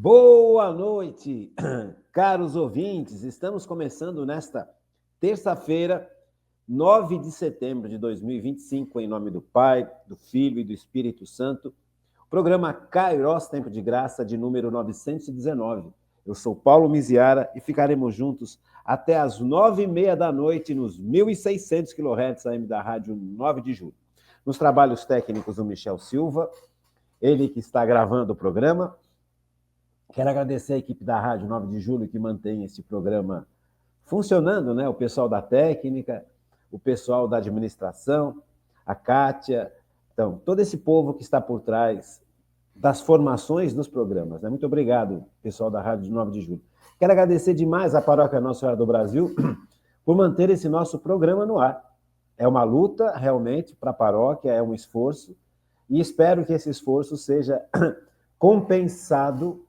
Boa noite, caros ouvintes. Estamos começando nesta terça-feira, 9 de setembro de 2025, em nome do Pai, do Filho e do Espírito Santo, o programa Kairos Tempo de Graça, de número 919. Eu sou Paulo Miziara e ficaremos juntos até às 9h30 da noite, nos 1.600 kHz AM da Rádio 9 de Julho. Nos trabalhos técnicos, o Michel Silva, ele que está gravando o programa. Quero agradecer a equipe da Rádio 9 de Julho que mantém esse programa funcionando, né? O pessoal da técnica, o pessoal da administração, a Kátia, então, todo esse povo que está por trás das formações dos programas. Né? Muito obrigado, pessoal da Rádio 9 de Julho. Quero agradecer demais à Paróquia Nossa Senhora do Brasil por manter esse nosso programa no ar. É uma luta, realmente, para a paróquia, é um esforço, e espero que esse esforço seja compensado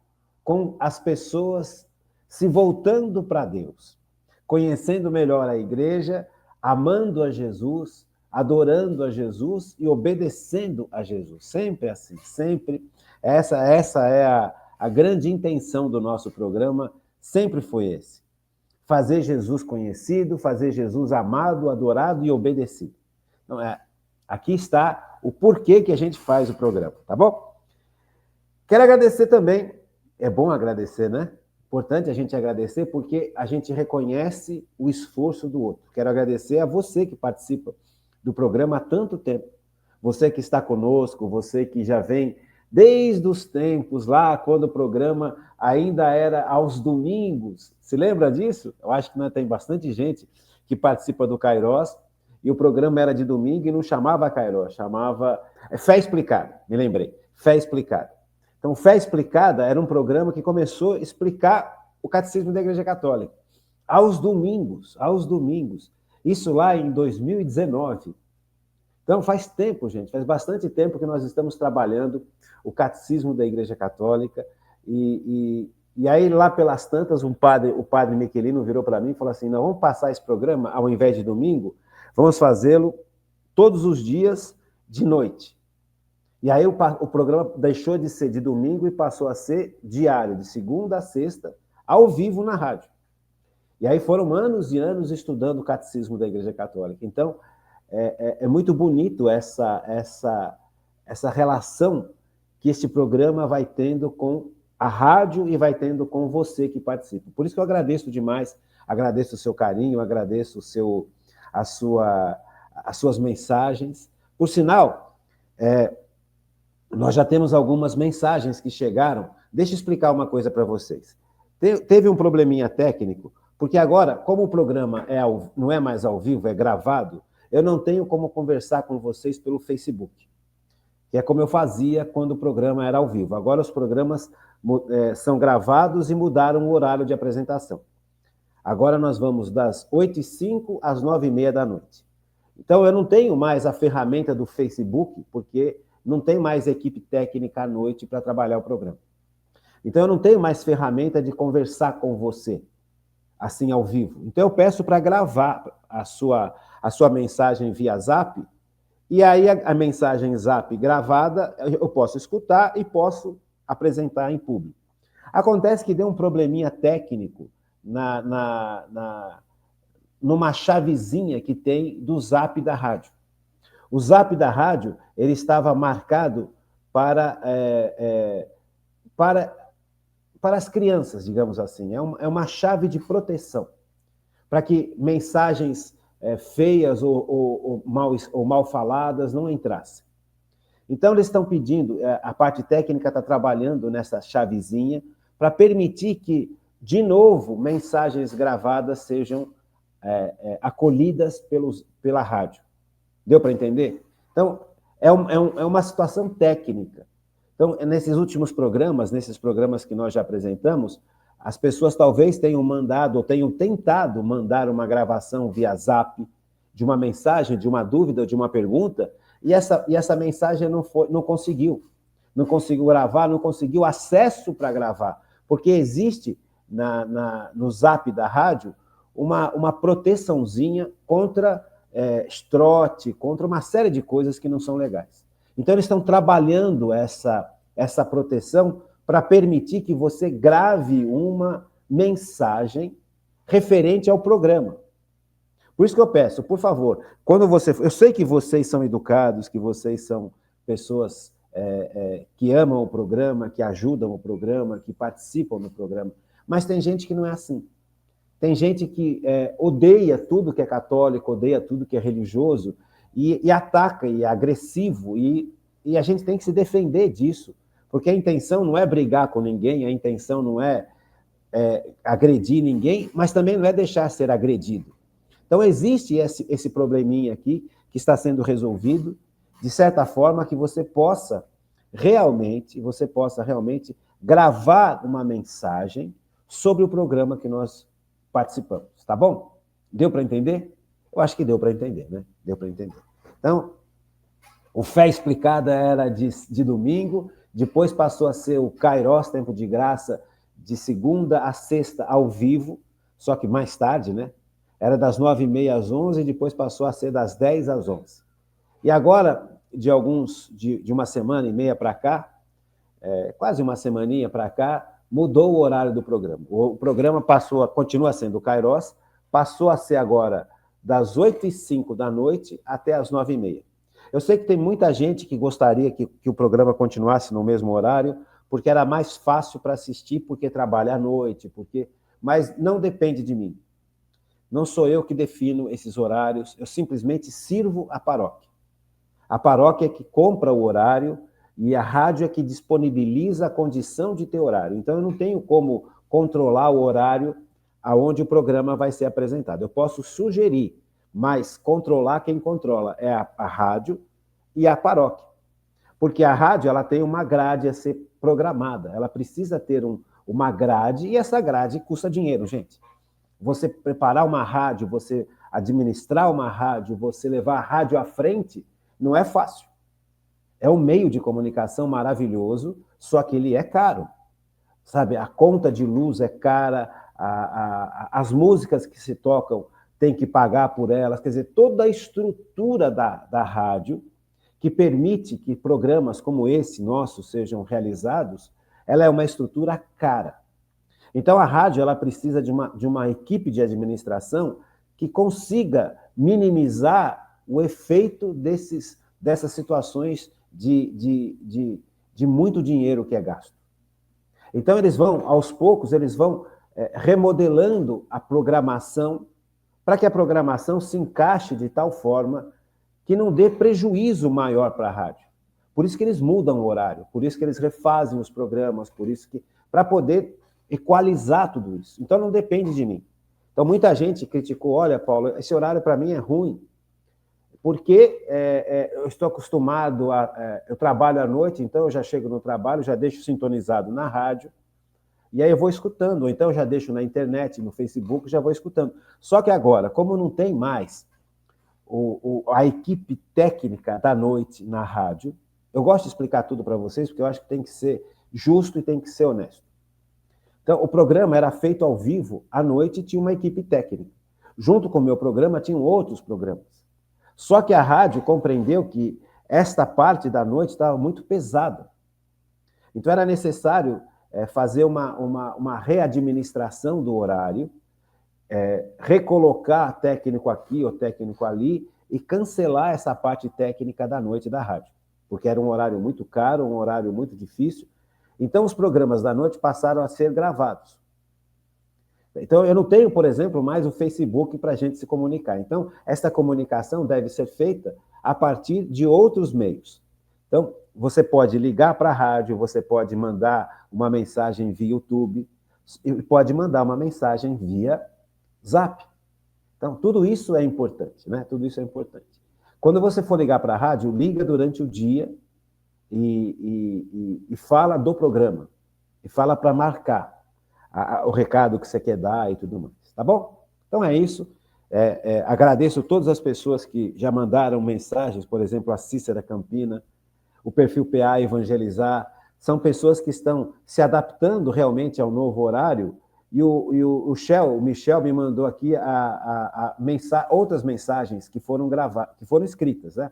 com as pessoas se voltando para Deus, conhecendo melhor a igreja, amando a Jesus, adorando a Jesus e obedecendo a Jesus. Sempre assim, sempre. Essa é a grande intenção do nosso programa, sempre foi esse. Fazer Jesus conhecido, fazer Jesus amado, adorado e obedecido. Então, aqui está o porquê que a gente faz o programa, tá bom? Quero agradecer também. É bom agradecer, né? Importante a gente agradecer porque a gente reconhece o esforço do outro. Quero agradecer a você que participa do programa há tanto tempo. Você que está conosco, você que já vem desde os tempos lá, quando o programa ainda era aos domingos. Se lembra disso? Eu acho que tem bastante gente que participa do Kairos e o programa era de domingo e não chamava Kairos, chamava Fé Explicada, me lembrei, Fé Explicada. Então, Fé Explicada era um programa que começou a explicar o Catecismo da Igreja Católica. Aos domingos. Isso lá em 2019. Então, faz tempo, gente, faz bastante tempo que nós estamos trabalhando o Catecismo da Igreja Católica. E aí, lá pelas tantas, o padre Miquelino virou para mim e falou assim, não, vamos passar esse programa, ao invés de domingo, vamos fazê-lo todos os dias de noite. E aí o programa deixou de ser de domingo e passou a ser diário, de segunda a sexta, ao vivo na rádio. E aí foram anos e anos estudando o Catecismo da Igreja Católica. Então, é muito bonito essa relação que esse programa vai tendo com a rádio e vai tendo com você que participa. Por isso que eu agradeço demais, agradeço o seu carinho, agradeço as suas mensagens. Por sinal, nós já temos algumas mensagens que chegaram. Deixa eu explicar uma coisa para vocês. Teve um probleminha técnico, porque agora, como o programa não é mais ao vivo, é gravado, eu não tenho como conversar com vocês pelo Facebook, que é como eu fazia quando o programa era ao vivo. Agora os programas são gravados e mudaram o horário de apresentação. Agora nós vamos das 8h05 às 9h30 da noite. Então eu não tenho mais a ferramenta do Facebook, porque não tem mais equipe técnica à noite para trabalhar o programa. Então, eu não tenho mais ferramenta de conversar com você, assim, ao vivo. Então, eu peço para gravar a sua mensagem via Zap, e aí a mensagem Zap gravada, eu posso escutar e posso apresentar em público. Acontece que deu um probleminha técnico numa chavezinha que tem do Zap da rádio. O Zap da rádio, ele estava marcado para as crianças, digamos assim. É uma chave de proteção, para que mensagens feias ou mal faladas não entrassem. Então, eles estão pedindo, a parte técnica está trabalhando nessa chavezinha, para permitir que, de novo, mensagens gravadas sejam acolhidas pela rádio. Deu para entender? Então, é uma situação técnica. Então, nesses últimos programas, nesses programas que nós já apresentamos, as pessoas talvez tenham mandado ou tenham tentado mandar uma gravação via Zap de uma mensagem, de uma dúvida, de uma pergunta, e essa mensagem não conseguiu gravar, não conseguiu acesso para gravar, porque existe no Zap da rádio uma proteçãozinha contra trote, contra uma série de coisas que não são legais. Então, eles estão trabalhando essa proteção para permitir que você grave uma mensagem referente ao programa. Por isso que eu peço, por favor, quando você... Eu sei que vocês são educados, que vocês são pessoas que amam o programa, que ajudam o programa, que participam do programa, mas tem gente que não é assim. Tem gente que odeia tudo que é católico, odeia tudo que é religioso, e ataca, e é agressivo, e a gente tem que se defender disso, porque a intenção não é brigar com ninguém, a intenção não é agredir ninguém, mas também não é deixar ser agredido. Então, existe esse probleminha aqui, que está sendo resolvido, de certa forma que você possa realmente gravar uma mensagem sobre o programa que nós participamos, tá bom? Deu para entender? Eu acho que deu para entender, né? Deu para entender. Então, o Fé Explicada era de domingo, depois passou a ser o Kairos, Tempo de Graça, de segunda a sexta, ao vivo, só que mais tarde, né? Era das 9h30 às 11h, depois passou a ser das 10 às 11h. E agora, de uma semana e meia para cá, quase uma semaninha para cá, mudou o horário do programa. O programa continua sendo o Kairos, passou a ser agora das 8h05 da noite até as 9h30. Eu sei que tem muita gente que gostaria que o programa continuasse no mesmo horário, porque era mais fácil para assistir, porque trabalha à noite, mas não depende de mim. Não sou eu que defino esses horários, eu simplesmente sirvo a paróquia. A paróquia é que compra o horário e a rádio é que disponibiliza a condição de ter horário. Então, eu não tenho como controlar o horário aonde o programa vai ser apresentado. Eu posso sugerir, mas controlar, quem controla é a rádio e a paróquia. Porque a rádio ela tem uma grade a ser programada, ela precisa ter uma grade, e essa grade custa dinheiro, gente. Você preparar uma rádio, você administrar uma rádio, você levar a rádio à frente, não é fácil. É um meio de comunicação maravilhoso, só que ele é caro. Sabe, a conta de luz é cara, as músicas que se tocam tem que pagar por elas, quer dizer, toda a estrutura da rádio que permite que programas como esse nosso sejam realizados, ela é uma estrutura cara. Então, a rádio ela precisa de uma equipe de administração que consiga minimizar o efeito dessas situações de muito dinheiro que é gasto. Então, aos poucos, eles vão remodelando a programação para que a programação se encaixe de tal forma que não dê prejuízo maior para a rádio. Por isso que eles mudam o horário, por isso que eles refazem os programas, para poder equalizar tudo isso. Então, não depende de mim. Então, muita gente criticou, olha, Paulo, esse horário para mim é ruim, porque eu estou acostumado eu trabalho à noite, então eu já chego no trabalho, já deixo sintonizado na rádio, e aí eu vou escutando, ou então eu já deixo na internet, no Facebook, já vou escutando. Só que agora, como não tem mais a equipe técnica da noite na rádio, eu gosto de explicar tudo para vocês, porque eu acho que tem que ser justo e tem que ser honesto. Então, o programa era feito ao vivo, à noite, e tinha uma equipe técnica. Junto com o meu programa, tinham outros programas. Só que a rádio compreendeu que esta parte da noite estava muito pesada. Então, era necessário fazer uma readministração do horário, recolocar técnico aqui ou técnico ali e cancelar essa parte técnica da noite da rádio, porque era um horário muito caro, um horário muito difícil. Então, os programas da noite passaram a ser gravados. Então, eu não tenho, por exemplo, mais o Facebook para a gente se comunicar. Então, essa comunicação deve ser feita a partir de outros meios. Então, você pode ligar para a rádio, você pode mandar uma mensagem via YouTube, e pode mandar uma mensagem via Zap. Então, tudo isso é importante, né? Tudo isso é importante. Quando você for ligar para a rádio, liga durante o dia e fala do programa. E fala para marcar o recado que você quer dar e tudo mais. Tá bom? Então é isso. Agradeço todas as pessoas que já mandaram mensagens, por exemplo, a Cícera Campina, o Perfil PA Evangelizar. São pessoas que estão se adaptando realmente ao novo horário. E o Michel me mandou aqui outras mensagens que foram gravadas, que foram escritas, né?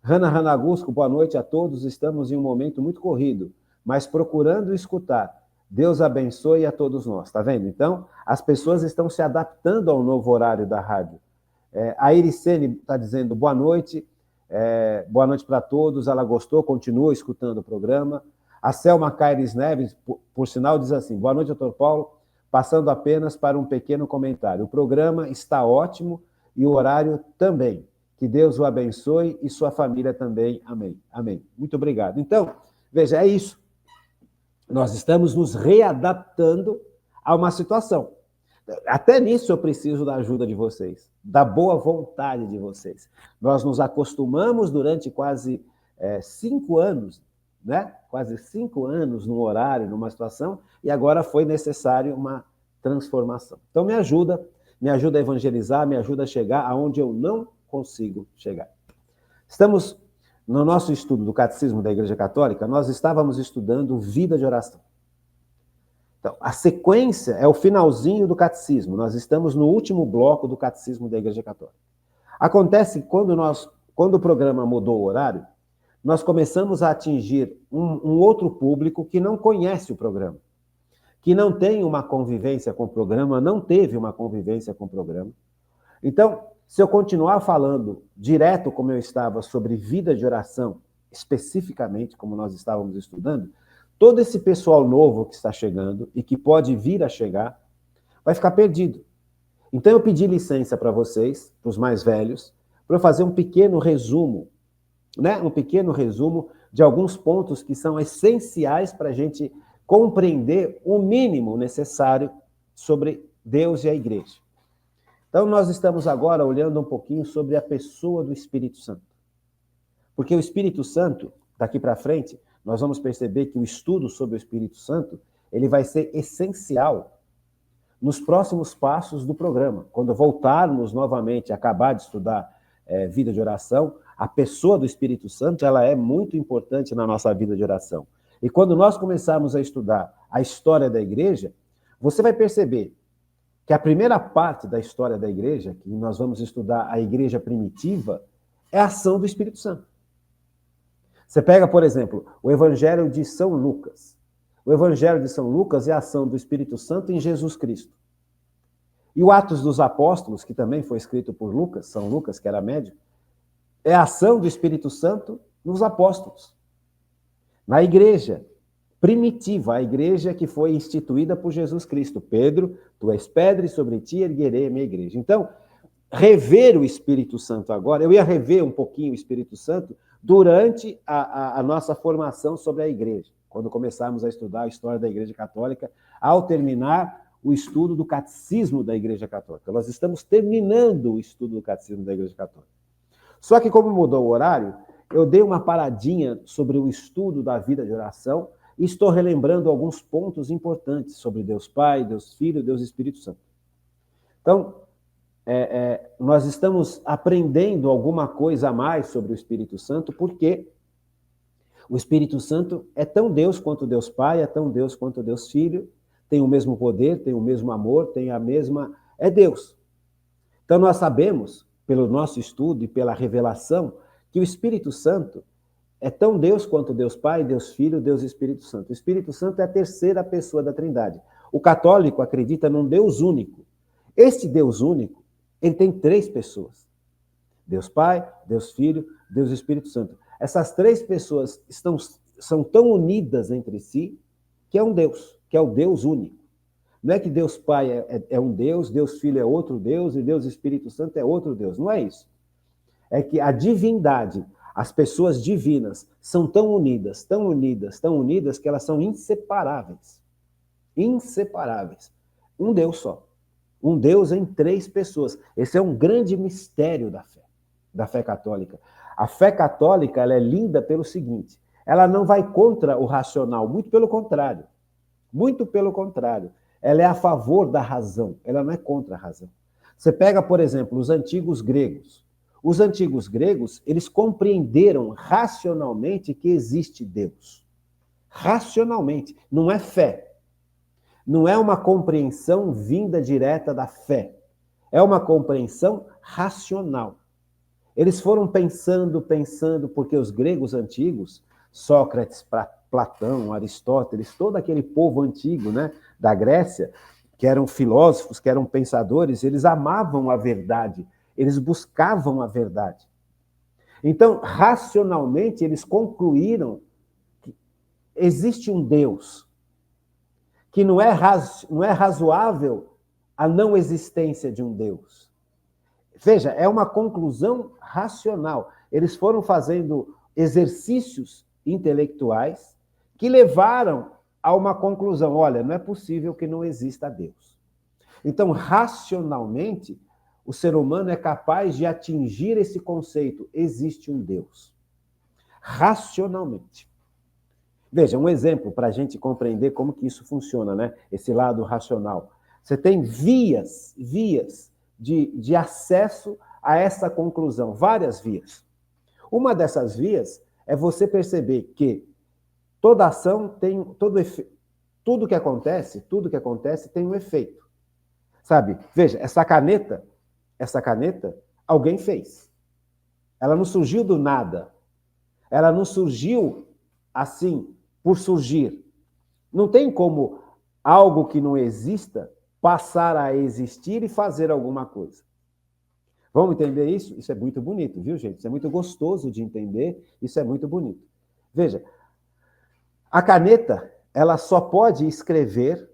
Hanna Ranagusco, boa noite a todos. Estamos em um momento muito corrido, mas procurando escutar. Deus abençoe a todos nós, está vendo? Então, as pessoas estão se adaptando ao novo horário da rádio. A Iricene está dizendo boa noite para todos, ela gostou, continua escutando o programa. A Selma Caires Neves, por sinal, diz assim, boa noite, doutor Paulo, passando apenas para um pequeno comentário. O programa está ótimo e o horário também. Que Deus o abençoe e sua família também. Amém. Amém. Muito obrigado. Então, veja, é isso. Nós estamos nos readaptando a uma situação. Até nisso eu preciso da ajuda de vocês, da boa vontade de vocês. Nós nos acostumamos durante quase 5 anos, né? Quase 5 anos no horário, numa situação, e agora foi necessário uma transformação. Então me ajuda a evangelizar, me ajuda a chegar aonde eu não consigo chegar. Estamos no nosso estudo do Catecismo da Igreja Católica, nós estávamos estudando vida de oração. Então, a sequência é o finalzinho do catecismo. Nós estamos no último bloco do Catecismo da Igreja Católica. Acontece que quando o programa mudou o horário, nós começamos a atingir um outro público que não conhece o programa, que não tem uma convivência com o programa, não teve uma convivência com o programa. Então, se eu continuar falando direto como eu estava sobre vida de oração, especificamente como nós estávamos estudando, todo esse pessoal novo que está chegando e que pode vir a chegar, vai ficar perdido. Então eu pedi licença para vocês, para os mais velhos, para eu fazer um pequeno resumo, né? Um pequeno resumo de alguns pontos que são essenciais para a gente compreender o mínimo necessário sobre Deus e a Igreja. Então nós estamos agora olhando um pouquinho sobre a pessoa do Espírito Santo. Porque o Espírito Santo, daqui para frente, nós vamos perceber que o estudo sobre o Espírito Santo, ele vai ser essencial nos próximos passos do programa. Quando voltarmos novamente a acabar de estudar vida de oração, a pessoa do Espírito Santo, ela é muito importante na nossa vida de oração. E quando nós começarmos a estudar a história da igreja, você vai perceber que a primeira parte da história da igreja, que nós vamos estudar a igreja primitiva, é a ação do Espírito Santo. Você pega, por exemplo, o Evangelho de São Lucas. O Evangelho de São Lucas é a ação do Espírito Santo em Jesus Cristo. E o Atos dos Apóstolos, que também foi escrito por Lucas, São Lucas, que era médico, é a ação do Espírito Santo nos apóstolos. Na igreja primitiva, a igreja que foi instituída por Jesus Cristo. Pedro, tu és pedra e sobre ti erguerei a minha igreja. Então, rever o Espírito Santo agora, eu ia rever um pouquinho o Espírito Santo durante a nossa formação sobre a igreja, quando começarmos a estudar a história da Igreja Católica, ao terminar o estudo do Catecismo da Igreja Católica. Nós estamos terminando o estudo do Catecismo da Igreja Católica. Só que como mudou o horário, eu dei uma paradinha sobre o estudo da vida de oração e estou relembrando alguns pontos importantes sobre Deus Pai, Deus Filho, Deus Espírito Santo. Então, nós estamos aprendendo alguma coisa a mais sobre o Espírito Santo, porque o Espírito Santo é tão Deus quanto Deus Pai, é tão Deus quanto Deus Filho, tem o mesmo poder, tem o mesmo amor, tem a mesma... é Deus. Então nós sabemos, pelo nosso estudo e pela revelação, que o Espírito Santo é tão Deus quanto Deus Pai, Deus Filho, Deus Espírito Santo. O Espírito Santo é a terceira pessoa da Trindade. O católico acredita num Deus único. Este Deus único, ele tem 3 pessoas. Deus Pai, Deus Filho, Deus Espírito Santo. Essas 3 pessoas são tão unidas entre si que é um Deus, que é o Deus único. Não é que Deus Pai é um Deus, Deus Filho é outro Deus e Deus Espírito Santo é outro Deus. Não é isso. É que a divindade, as pessoas divinas, são tão unidas, tão unidas, tão unidas que elas são inseparáveis. Inseparáveis. Um Deus só. Um Deus em 3 pessoas. Esse é um grande mistério da fé católica. A fé católica, ela é linda pelo seguinte, ela não vai contra o racional, muito pelo contrário. Muito pelo contrário. Ela é a favor da razão, ela não é contra a razão. Você pega, por exemplo, os antigos gregos. Os antigos gregos, eles compreenderam racionalmente que existe Deus. Racionalmente, não é fé. Não é uma compreensão vinda direta da fé. É uma compreensão racional. Eles foram pensando, porque os gregos antigos Sócrates, Platão, Aristóteles, todo aquele povo antigo, né, da Grécia, que eram filósofos, que eram pensadores, eles amavam a verdade, eles buscavam a verdade. Então, racionalmente, eles concluíram que existe um Deus, que não é razoável a não existência de um Deus. Veja, é uma conclusão racional. Eles foram fazendo exercícios intelectuais que levaram a uma conclusão. Olha, não é possível que não exista Deus. Então, racionalmente, o ser humano é capaz de atingir esse conceito. Existe um Deus. Racionalmente. Veja, um exemplo para a gente compreender como que isso funciona, né? Esse lado racional. Você tem vias de acesso a essa conclusão, várias vias. Uma dessas vias é você perceber que toda ação tem tudo que acontece tem um efeito. Sabe? Veja, essa caneta, alguém fez. Ela não surgiu do nada. Ela não surgiu assim, por surgir. Não tem como algo que não exista passar a existir e fazer alguma coisa. Vamos entender isso? Isso é muito bonito, viu, gente? Isso é muito gostoso de entender, isso é muito bonito. Veja, a caneta, ela só pode escrever,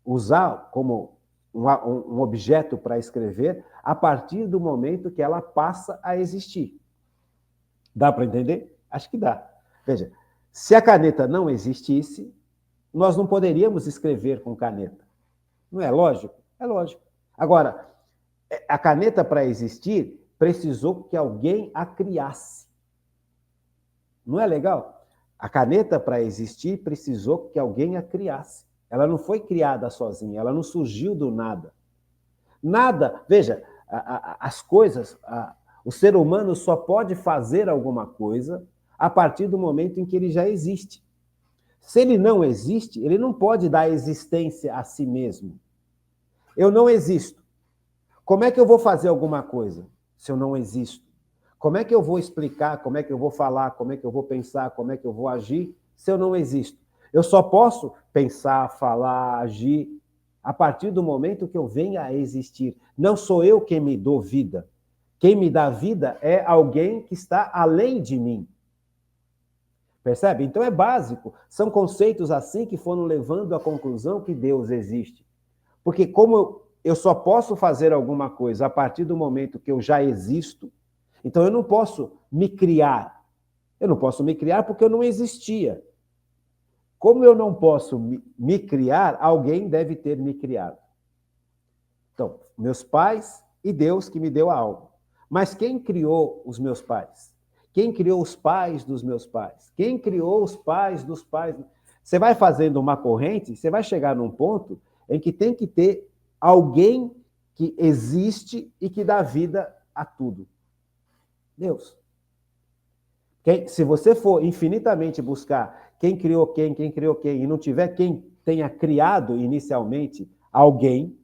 usar como um objeto para escrever, a partir do momento que ela passa a existir. Dá para entender? Acho que dá. Veja, se a caneta não existisse, nós não poderíamos escrever com caneta. Não é lógico? É lógico. Agora, a caneta, para existir, precisou que alguém a criasse. Não é legal? A caneta, para existir, precisou que alguém a criasse. Ela não foi criada sozinha, ela não surgiu do nada. Nada, veja, as coisas, o ser humano só pode fazer alguma coisa a partir do momento em que ele já existe. Se ele não existe, ele não pode dar existência a si mesmo. Eu não existo. Como é que eu vou fazer alguma coisa se eu não existo? Como é que eu vou explicar, como é que eu vou falar, como é que eu vou pensar, como é que eu vou agir se eu não existo? Eu só posso pensar, falar, agir a partir do momento que eu venha a existir. Não sou eu quem me dou vida. Quem me dá vida é alguém que está além de mim. Percebe? Então é básico. São conceitos assim que foram levando à conclusão que Deus existe. Porque como eu só posso fazer alguma coisa a partir do momento que eu já existo, então eu não posso me criar. Eu não posso me criar porque eu não existia. Como eu não posso me criar, alguém deve ter me criado. Então, meus pais e Deus que me deu a alma. Mas quem criou os meus pais? Quem criou os pais dos meus pais? Quem criou os pais dos pais? Você vai fazendo uma corrente, você vai chegar num ponto em que tem que ter alguém que existe e que dá vida a tudo. Deus. Se você for infinitamente buscar quem criou quem, e não tiver quem tenha criado inicialmente alguém,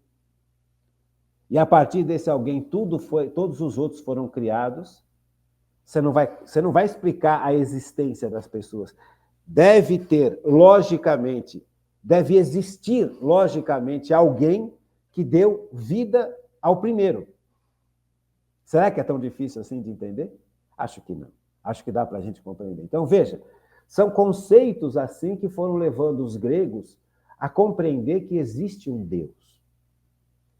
e a partir desse alguém todos os outros foram criados, você não vai explicar a existência das pessoas. Deve existir logicamente alguém que deu vida ao primeiro. Será que é tão difícil assim de entender? Acho que não. Acho que dá para a gente compreender. Então, veja, são conceitos assim que foram levando os gregos a compreender que existe um Deus.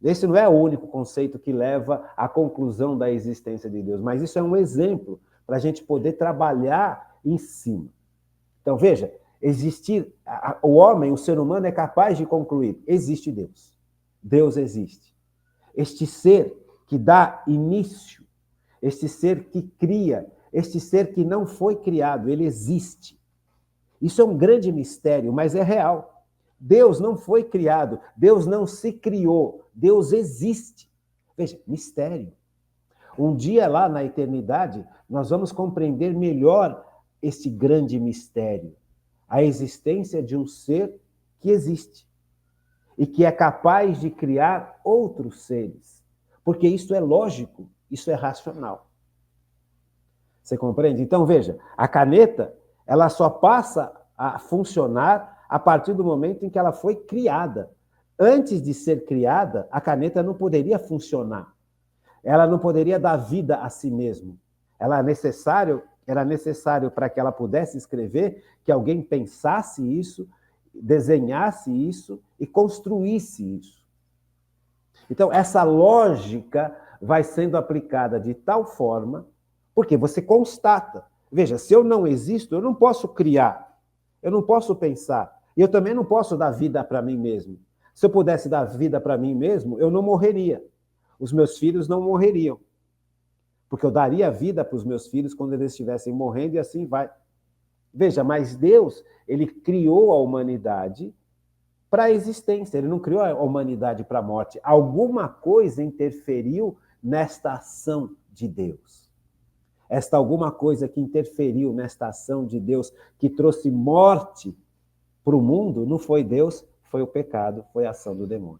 Esse não é o único conceito que leva à conclusão da existência de Deus, mas isso é um exemplo para a gente poder trabalhar em cima. Então, veja, o homem, o ser humano é capaz de concluir, existe Deus. Deus existe. Este ser que dá início, este ser que cria, este ser que não foi criado, ele existe. Isso é um grande mistério, mas é real. Deus não foi criado, Deus não se criou, Deus existe. Veja, mistério. Um dia lá na eternidade, nós vamos compreender melhor este grande mistério, a existência de um ser que existe e que é capaz de criar outros seres, porque isso é lógico, isso é racional. Você compreende? Então, veja, a caneta, Ela só passa a funcionar a partir do momento em que ela foi criada. Antes de ser criada, a caneta não poderia funcionar. Ela não poderia dar vida a si mesma. Era necessário para que ela pudesse escrever que alguém pensasse isso, desenhasse isso e construísse isso. Então, essa lógica vai sendo aplicada de tal forma, porque você constata. Veja, se eu não existo, eu não posso criar, eu não posso pensar, e eu também não posso dar vida para mim mesmo. Se eu pudesse dar vida para mim mesmo, eu não morreria. Os meus filhos não morreriam. Porque eu daria vida para os meus filhos quando eles estivessem morrendo e assim vai. Veja, mas Deus, ele criou a humanidade para a existência, ele não criou a humanidade para a morte. Alguma coisa interferiu nesta ação de Deus. Esta alguma coisa que interferiu nesta ação de Deus, que trouxe morte para o mundo, não foi Deus, foi o pecado, foi a ação do demônio.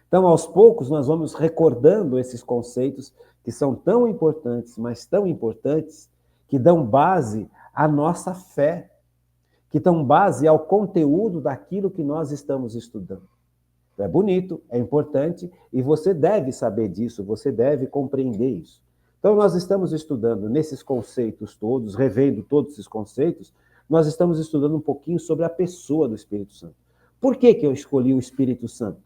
Então, aos poucos, nós vamos recordando esses conceitos que são tão importantes, mas tão importantes, que dão base à nossa fé, que dão base ao conteúdo daquilo que nós estamos estudando. É bonito, é importante, e você deve saber disso, você deve compreender isso. Então, nós estamos estudando nesses conceitos todos, revendo todos esses conceitos, nós estamos estudando um pouquinho sobre a pessoa do Espírito Santo. Por que eu escolhi o Espírito Santo?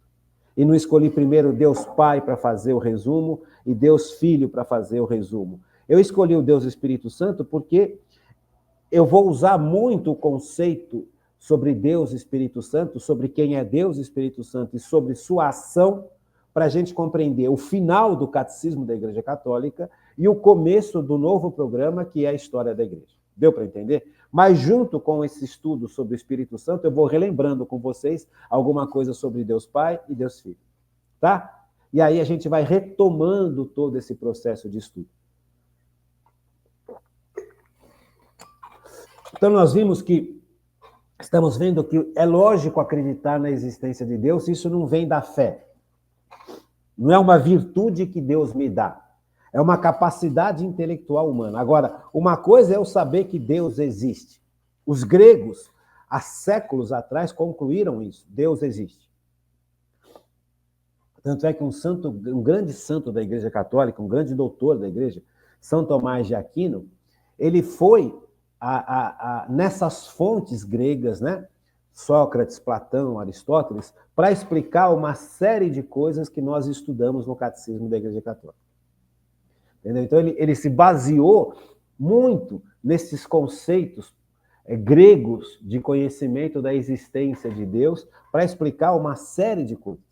E não escolhi primeiro Deus Pai para fazer o resumo e Deus Filho para fazer o resumo. Eu escolhi o Deus Espírito Santo porque eu vou usar muito o conceito sobre Deus Espírito Santo, sobre quem é Deus Espírito Santo e sobre sua ação, para a gente compreender o final do Catecismo da Igreja Católica e o começo do novo programa, que é a História da Igreja. Deu para entender? Mas junto com esse estudo sobre o Espírito Santo, eu vou relembrando com vocês alguma coisa sobre Deus Pai e Deus Filho. Tá? E aí a gente vai retomando todo esse processo de estudo. Então nós vimos que, estamos vendo que é lógico acreditar na existência de Deus, isso não vem da fé. Não é uma virtude que Deus me dá. É uma capacidade intelectual humana. Agora, uma coisa é eu saber que Deus existe. Os gregos, há séculos atrás, concluíram isso. Deus existe. Tanto é que um grande santo da Igreja Católica, um grande doutor da Igreja, São Tomás de Aquino, ele foi nessas fontes gregas, né? Sócrates, Platão, Aristóteles, para explicar uma série de coisas que nós estudamos no Catecismo da Igreja Católica. Entendeu? Então, ele se baseou muito nesses conceitos gregos de conhecimento da existência de Deus para explicar uma série de coisas.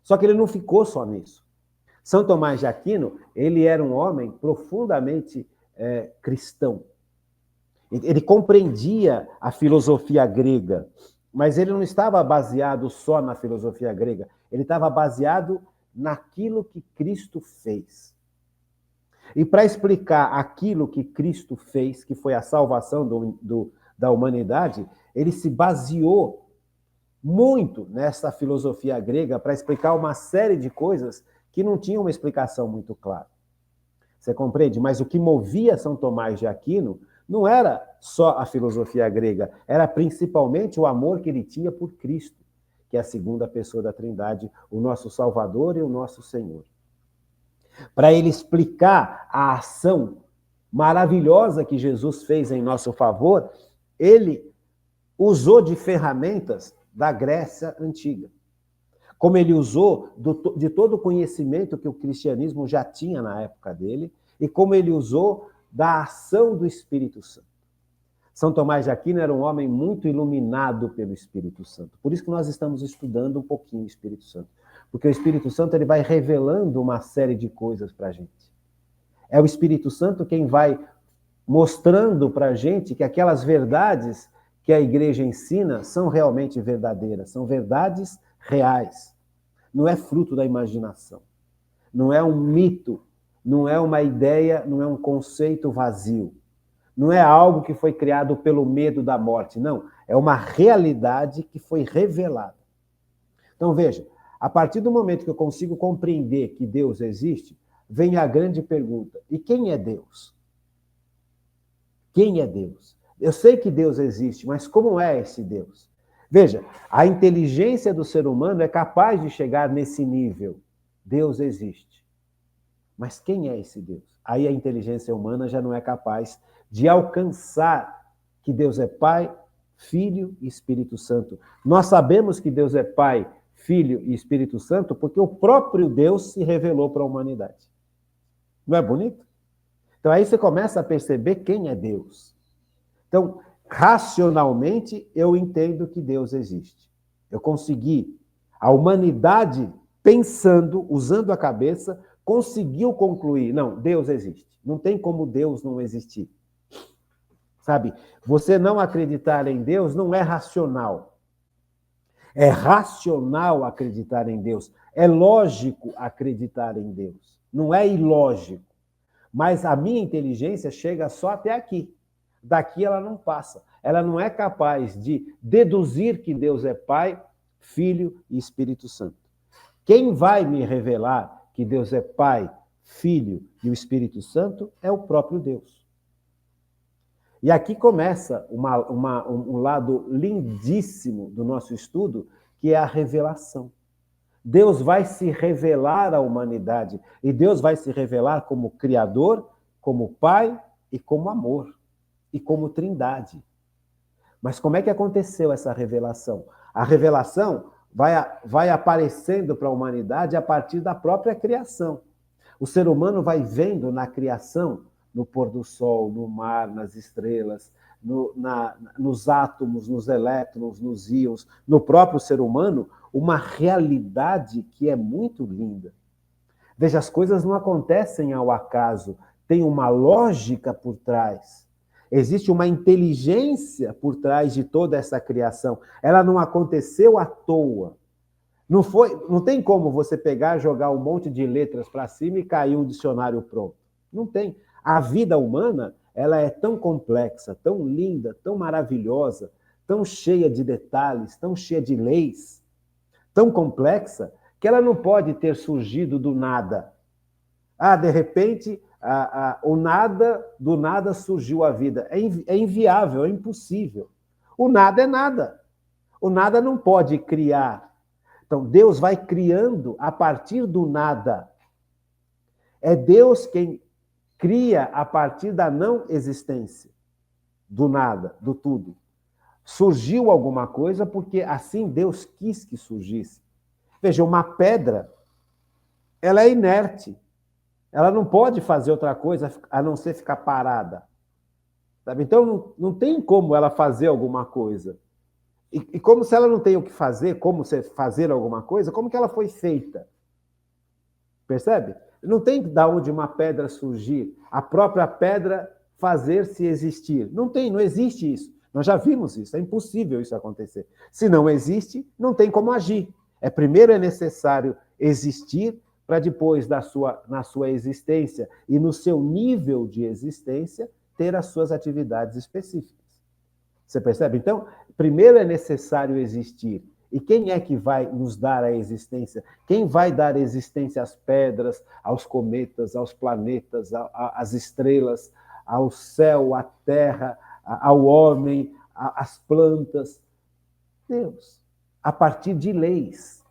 Só que ele não ficou só nisso. São Tomás de Aquino, ele era um homem profundamente cristão. Ele compreendia a filosofia grega, mas ele não estava baseado só na filosofia grega, ele estava baseado naquilo que Cristo fez. E para explicar aquilo que Cristo fez, que foi a salvação da humanidade, ele se baseou muito nessa filosofia grega para explicar uma série de coisas que não tinham uma explicação muito clara. Você compreende? Mas o que movia São Tomás de Aquino não era só a filosofia grega, era principalmente o amor que ele tinha por Cristo, que é a segunda pessoa da Trindade, o nosso Salvador e o nosso Senhor. Para ele explicar a ação maravilhosa que Jesus fez em nosso favor, ele usou de ferramentas da Grécia Antiga. Como ele usou de todo o conhecimento que o cristianismo já tinha na época dele, e como ele usou da ação do Espírito Santo. São Tomás de Aquino era um homem muito iluminado pelo Espírito Santo. Por isso que nós estamos estudando um pouquinho o Espírito Santo. Porque o Espírito Santo ele vai revelando uma série de coisas para a gente. É o Espírito Santo quem vai mostrando para a gente que aquelas verdades que a igreja ensina são realmente verdadeiras, são verdades reais. Não é fruto da imaginação. Não é um mito, não é uma ideia, não é um conceito vazio. Não é algo que foi criado pelo medo da morte, não. É uma realidade que foi revelada. Então, veja, a partir do momento que eu consigo compreender que Deus existe, vem a grande pergunta: e quem é Deus? Quem é Deus? Eu sei que Deus existe, mas como é esse Deus? Veja, a inteligência do ser humano é capaz de chegar nesse nível. Deus existe. Mas quem é esse Deus? Aí a inteligência humana já não é capaz de alcançar que Deus é Pai, Filho e Espírito Santo. Nós sabemos que Deus é Pai, Filho e Espírito Santo porque o próprio Deus se revelou para a humanidade. Não é bonito? Então aí você começa a perceber quem é Deus. Então, racionalmente, eu entendo que Deus existe. Eu consegui. A humanidade, pensando, usando a cabeça, conseguiu concluir, não, Deus existe. Não tem como Deus não existir. Sabe? Você não acreditar em Deus não é racional. É racional acreditar em Deus. É lógico acreditar em Deus. Não é ilógico. Mas a minha inteligência chega só até aqui. Daqui ela não passa. Ela não é capaz de deduzir que Deus é Pai, Filho e Espírito Santo. Quem vai me revelar que Deus é Pai, Filho e o Espírito Santo é o próprio Deus. E aqui começa um lado lindíssimo do nosso estudo, que é a revelação. Deus vai se revelar à humanidade. E Deus vai se revelar como Criador, como Pai e como amor. E como Trindade. Mas como é que aconteceu essa revelação? A revelação vai aparecendo para a humanidade a partir da própria criação. O ser humano vai vendo na criação, no pôr do sol, no mar, nas estrelas, nos átomos, nos elétrons, nos íons, no próprio ser humano, uma realidade que é muito linda. Veja, as coisas não acontecem ao acaso, tem uma lógica por trás. Existe uma inteligência por trás de toda essa criação. Ela não aconteceu à toa. Não tem como você pegar, jogar um monte de letras para cima e cair um dicionário pronto. Não tem. A vida humana, ela é tão complexa, tão linda, tão maravilhosa, tão cheia de detalhes, tão cheia de leis, tão complexa, que ela não pode ter surgido do nada. De repente, do nada surgiu a vida. É inviável, é impossível. O nada é nada. O nada não pode criar. Então, Deus vai criando a partir do nada. É Deus quem cria a partir da não existência, do nada, do tudo. Surgiu alguma coisa porque assim Deus quis que surgisse. Veja, uma pedra, ela é inerte. Ela não pode fazer outra coisa a não ser ficar parada. Sabe? Então, não tem como ela fazer alguma coisa. E como se ela não tem o que fazer, como fazer alguma coisa, como que ela foi feita? Percebe? Não tem de onde uma pedra surgir, a própria pedra fazer-se existir. Não existe isso. Nós já vimos isso, é impossível isso acontecer. Se não existe, não tem como agir. Primeiro é necessário existir para depois, na sua existência e no seu nível de existência, ter as suas atividades específicas. Você percebe? Então, primeiro é necessário existir. E quem é que vai nos dar a existência? Quem vai dar existência às pedras, aos cometas, aos planetas, às estrelas, ao céu, à terra, ao homem, às plantas? Deus. A partir de leis.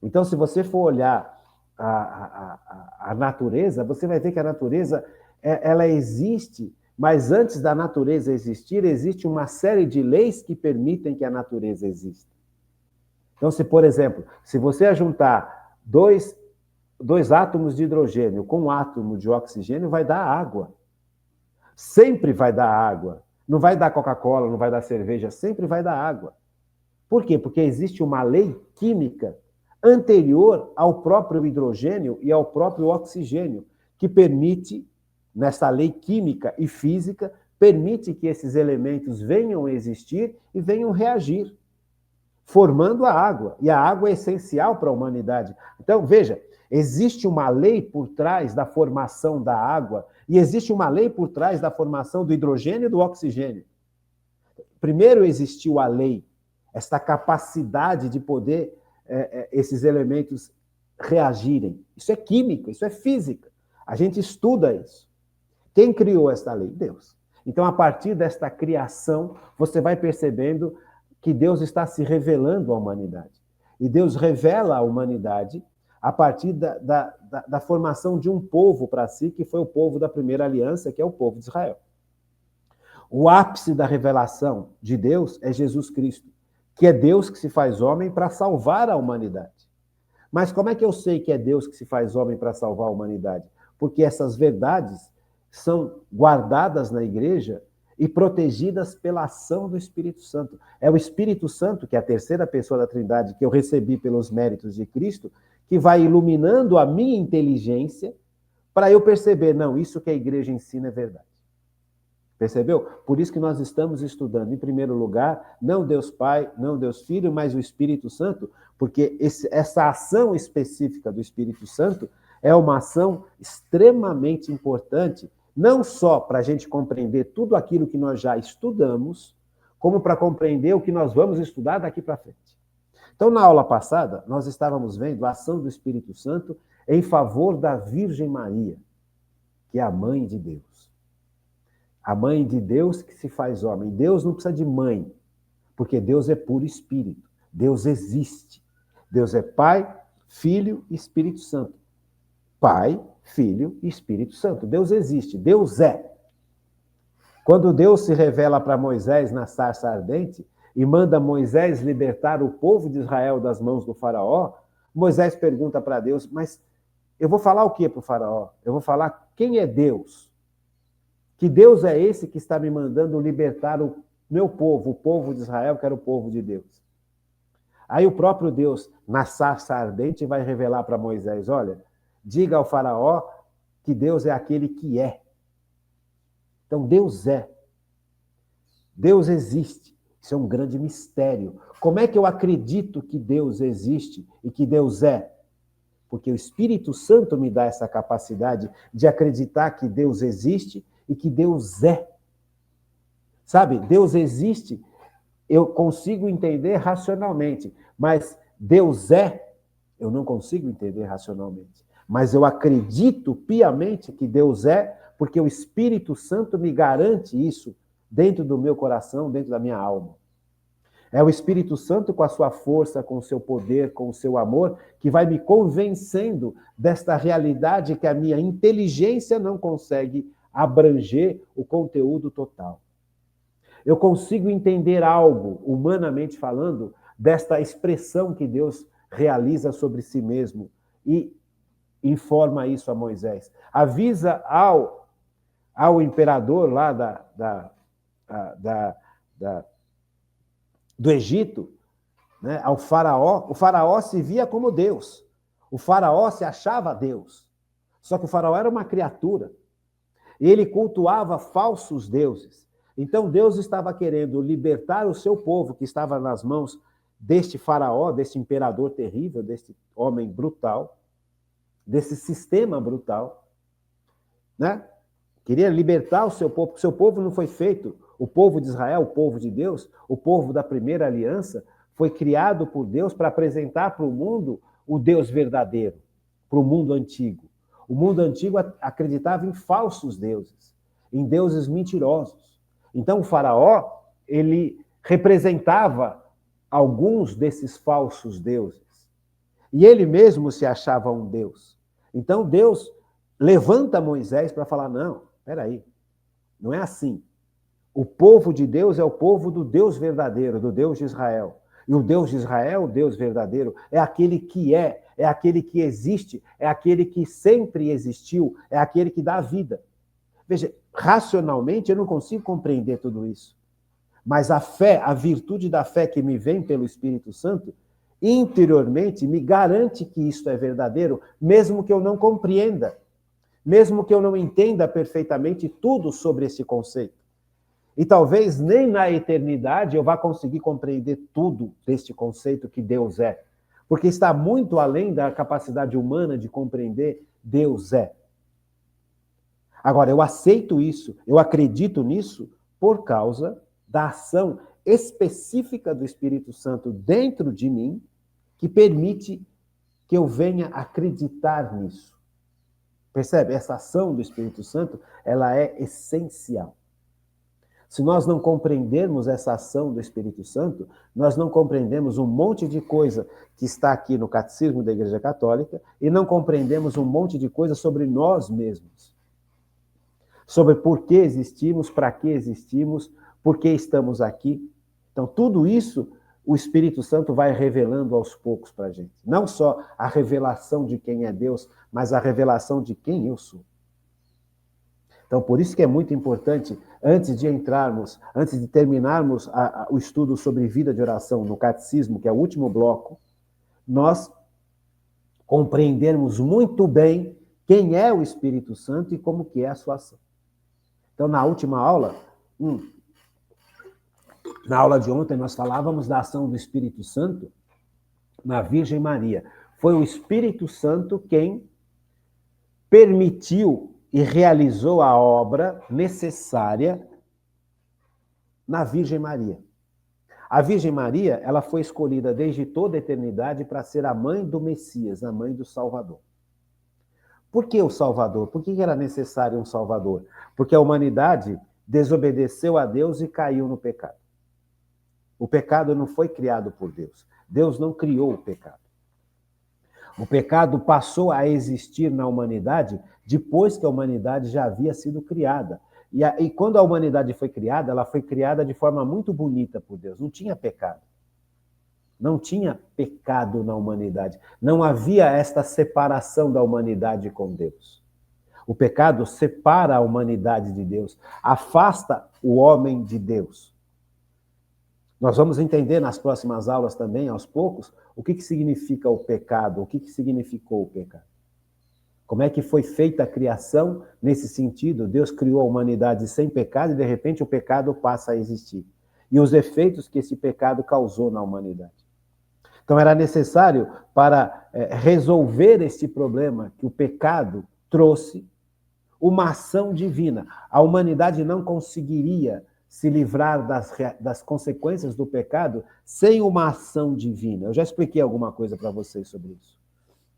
Então, se você for olhar a natureza, você vai ver que a natureza ela existe, mas antes da natureza existir, existe uma série de leis que permitem que a natureza exista. Então, por exemplo, se você juntar dois átomos de hidrogênio com um átomo de oxigênio, vai dar água. Sempre vai dar água. Não vai dar Coca-Cola, não vai dar cerveja, sempre vai dar água. Por quê? Porque existe uma lei química anterior ao próprio hidrogênio e ao próprio oxigênio, que permite, nessa lei química e física, permite que esses elementos venham a existir e venham reagir, formando a água. E a água é essencial para a humanidade. Então, veja, existe uma lei por trás da formação da água e existe uma lei por trás da formação do hidrogênio e do oxigênio. Primeiro existiu a lei, esta capacidade de poder esses elementos reagirem. Isso é química, isso é física. A gente estuda isso. Quem criou esta lei? Deus. Então, a partir desta criação, você vai percebendo que Deus está se revelando à humanidade. E Deus revela à humanidade a partir da formação de um povo para si, que foi o povo da primeira aliança, que é o povo de Israel. O ápice da revelação de Deus é Jesus Cristo, que é Deus que se faz homem para salvar a humanidade. Mas como é que eu sei que é Deus que se faz homem para salvar a humanidade? Porque essas verdades são guardadas na igreja e protegidas pela ação do Espírito Santo. É o Espírito Santo, que é a terceira pessoa da Trindade, que eu recebi pelos méritos de Cristo, que vai iluminando a minha inteligência para eu perceber, não, isso que a igreja ensina é verdade. Percebeu? Por isso que nós estamos estudando, em primeiro lugar, não Deus Pai, não Deus Filho, mas o Espírito Santo, porque essa ação específica do Espírito Santo é uma ação extremamente importante, não só para a gente compreender tudo aquilo que nós já estudamos, como para compreender o que nós vamos estudar daqui para frente. Então, na aula passada, nós estávamos vendo a ação do Espírito Santo em favor da Virgem Maria, que é a mãe de Deus. A mãe de Deus que se faz homem. Deus não precisa de mãe, porque Deus é puro espírito. Deus existe. Deus é Pai, Filho e Espírito Santo. Pai, Filho e Espírito Santo. Deus existe. Deus é. Quando Deus se revela para Moisés na sarça ardente e manda Moisés libertar o povo de Israel das mãos do faraó, Moisés pergunta para Deus, mas eu vou falar o que para o faraó? Eu vou falar quem é Deus? Que Deus é esse que está me mandando libertar o meu povo, o povo de Israel, que era o povo de Deus. Aí o próprio Deus, na sarça ardente, vai revelar para Moisés, olha, diga ao faraó que Deus é aquele que é. Então, Deus é. Deus existe. Isso é um grande mistério. Como é que eu acredito que Deus existe e que Deus é? Porque o Espírito Santo me dá essa capacidade de acreditar que Deus existe e que Deus é. Sabe, Deus existe, eu consigo entender racionalmente, mas Deus é, eu não consigo entender racionalmente. Mas eu acredito piamente que Deus é, porque o Espírito Santo me garante isso dentro do meu coração, dentro da minha alma. É o Espírito Santo com a sua força, com o seu poder, com o seu amor, que vai me convencendo desta realidade que a minha inteligência não consegue abranger o conteúdo total. Eu consigo entender algo, humanamente falando, desta expressão que Deus realiza sobre si mesmo e informa isso a Moisés. Avisa ao imperador lá do Egito, né, ao faraó. O faraó se via como Deus. O faraó se achava Deus. Só que o faraó era uma criatura. E ele cultuava falsos deuses. Então Deus estava querendo libertar o seu povo, que estava nas mãos deste faraó, deste imperador terrível, deste homem brutal, desse sistema brutal, né? Queria libertar o seu povo, porque o seu povo não foi feito, o povo de Israel, o povo de Deus, o povo da primeira aliança, foi criado por Deus para apresentar para o mundo o Deus verdadeiro, para o mundo antigo. O mundo antigo acreditava em falsos deuses, em deuses mentirosos. Então o faraó, ele representava alguns desses falsos deuses. E ele mesmo se achava um Deus. Então Deus levanta Moisés para falar, não, peraí, não é assim. O povo de Deus é o povo do Deus verdadeiro, do Deus de Israel. E o Deus de Israel, o Deus verdadeiro, é aquele que é aquele que existe, é aquele que sempre existiu, é aquele que dá a vida. Veja, racionalmente eu não consigo compreender tudo isso. Mas a fé, a virtude da fé que me vem pelo Espírito Santo, interiormente me garante que isto é verdadeiro, mesmo que eu não compreenda, mesmo que eu não entenda perfeitamente tudo sobre esse conceito. E talvez nem na eternidade eu vá conseguir compreender tudo deste conceito que Deus é, porque está muito além da capacidade humana de compreender Deus é. Agora, eu aceito isso, eu acredito nisso por causa da ação específica do Espírito Santo dentro de mim, que permite que eu venha acreditar nisso. Percebe? Essa ação do Espírito Santo, ela é essencial. Se nós não compreendermos essa ação do Espírito Santo, nós não compreendemos um monte de coisa que está aqui no Catecismo da Igreja Católica e não compreendemos um monte de coisa sobre nós mesmos. Sobre por que existimos, para que existimos, por que estamos aqui. Então, tudo isso o Espírito Santo vai revelando aos poucos para a gente. Não só a revelação de quem é Deus, mas a revelação de quem eu sou. Então, por isso que é muito importante, antes de terminarmos o estudo sobre vida de oração no Catecismo, que é o último bloco, nós compreendermos muito bem quem é o Espírito Santo e como que é a sua ação. Então, na última aula, na aula de ontem, nós falávamos da ação do Espírito Santo na Virgem Maria. Foi o Espírito Santo quem permitiu e realizou a obra necessária na Virgem Maria. A Virgem Maria, ela foi escolhida desde toda a eternidade para ser a mãe do Messias, a mãe do Salvador. Por que o Salvador? Por que era necessário um Salvador? Porque a humanidade desobedeceu a Deus e caiu no pecado. O pecado não foi criado por Deus. Deus não criou o pecado. O pecado passou a existir na humanidade depois que a humanidade já havia sido criada. E quando a humanidade foi criada, ela foi criada de forma muito bonita por Deus. Não tinha pecado. Não tinha pecado na humanidade. Não havia esta separação da humanidade com Deus. O pecado separa a humanidade de Deus, afasta o homem de Deus. Nós vamos entender nas próximas aulas também, aos poucos, o que significa o pecado, o que significou o pecado. Como é que foi feita a criação nesse sentido? Deus criou a humanidade sem pecado e, de repente, o pecado passa a existir. E os efeitos que esse pecado causou na humanidade. Então, era necessário, para resolver este problema que o pecado trouxe, uma ação divina. A humanidade não conseguiria se livrar das consequências do pecado sem uma ação divina. Eu já expliquei alguma coisa para vocês sobre isso.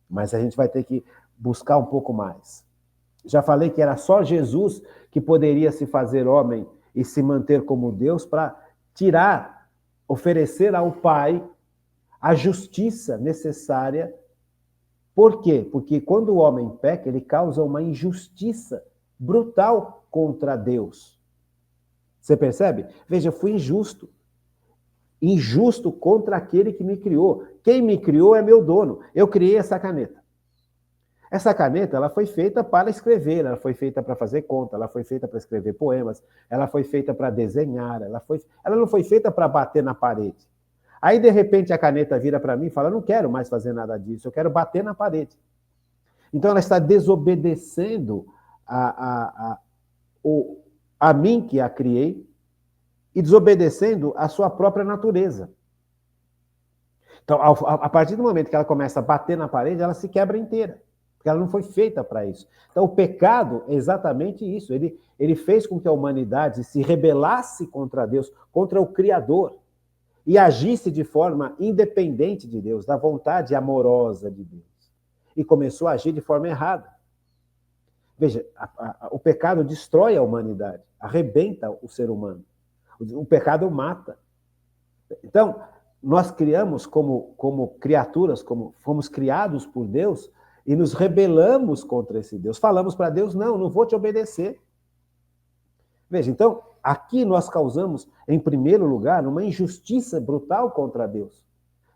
Mas a gente vai ter que buscar um pouco mais. Já falei que era só Jesus que poderia se fazer homem e se manter como Deus para oferecer ao Pai a justiça necessária. Por quê? Porque quando o homem peca, ele causa uma injustiça brutal contra Deus. Você percebe? Veja, eu fui injusto. Injusto contra aquele que me criou. Quem me criou é meu dono. Eu criei essa caneta. Essa caneta, ela foi feita para escrever, ela foi feita para fazer conta, ela foi feita para escrever poemas, ela foi feita para desenhar, ela não foi feita para bater na parede. Aí, de repente, a caneta vira para mim e fala, não quero mais fazer nada disso, eu quero bater na parede. Então, ela está desobedecendo a mim que a criei e desobedecendo a sua própria natureza. Então, a partir do momento que ela começa a bater na parede, ela se quebra inteira, porque ela não foi feita para isso. Então, o pecado é exatamente isso. Ele fez com que a humanidade se rebelasse contra Deus, contra o Criador, e agisse de forma independente de Deus, da vontade amorosa de Deus. E começou a agir de forma errada. Veja, o pecado destrói a humanidade, arrebenta o ser humano. O pecado mata. Então, nós criamos como criaturas, como fomos criados por Deus, e nos rebelamos contra esse Deus. Falamos para Deus, não vou te obedecer. Veja, então, aqui nós causamos, em primeiro lugar, uma injustiça brutal contra Deus.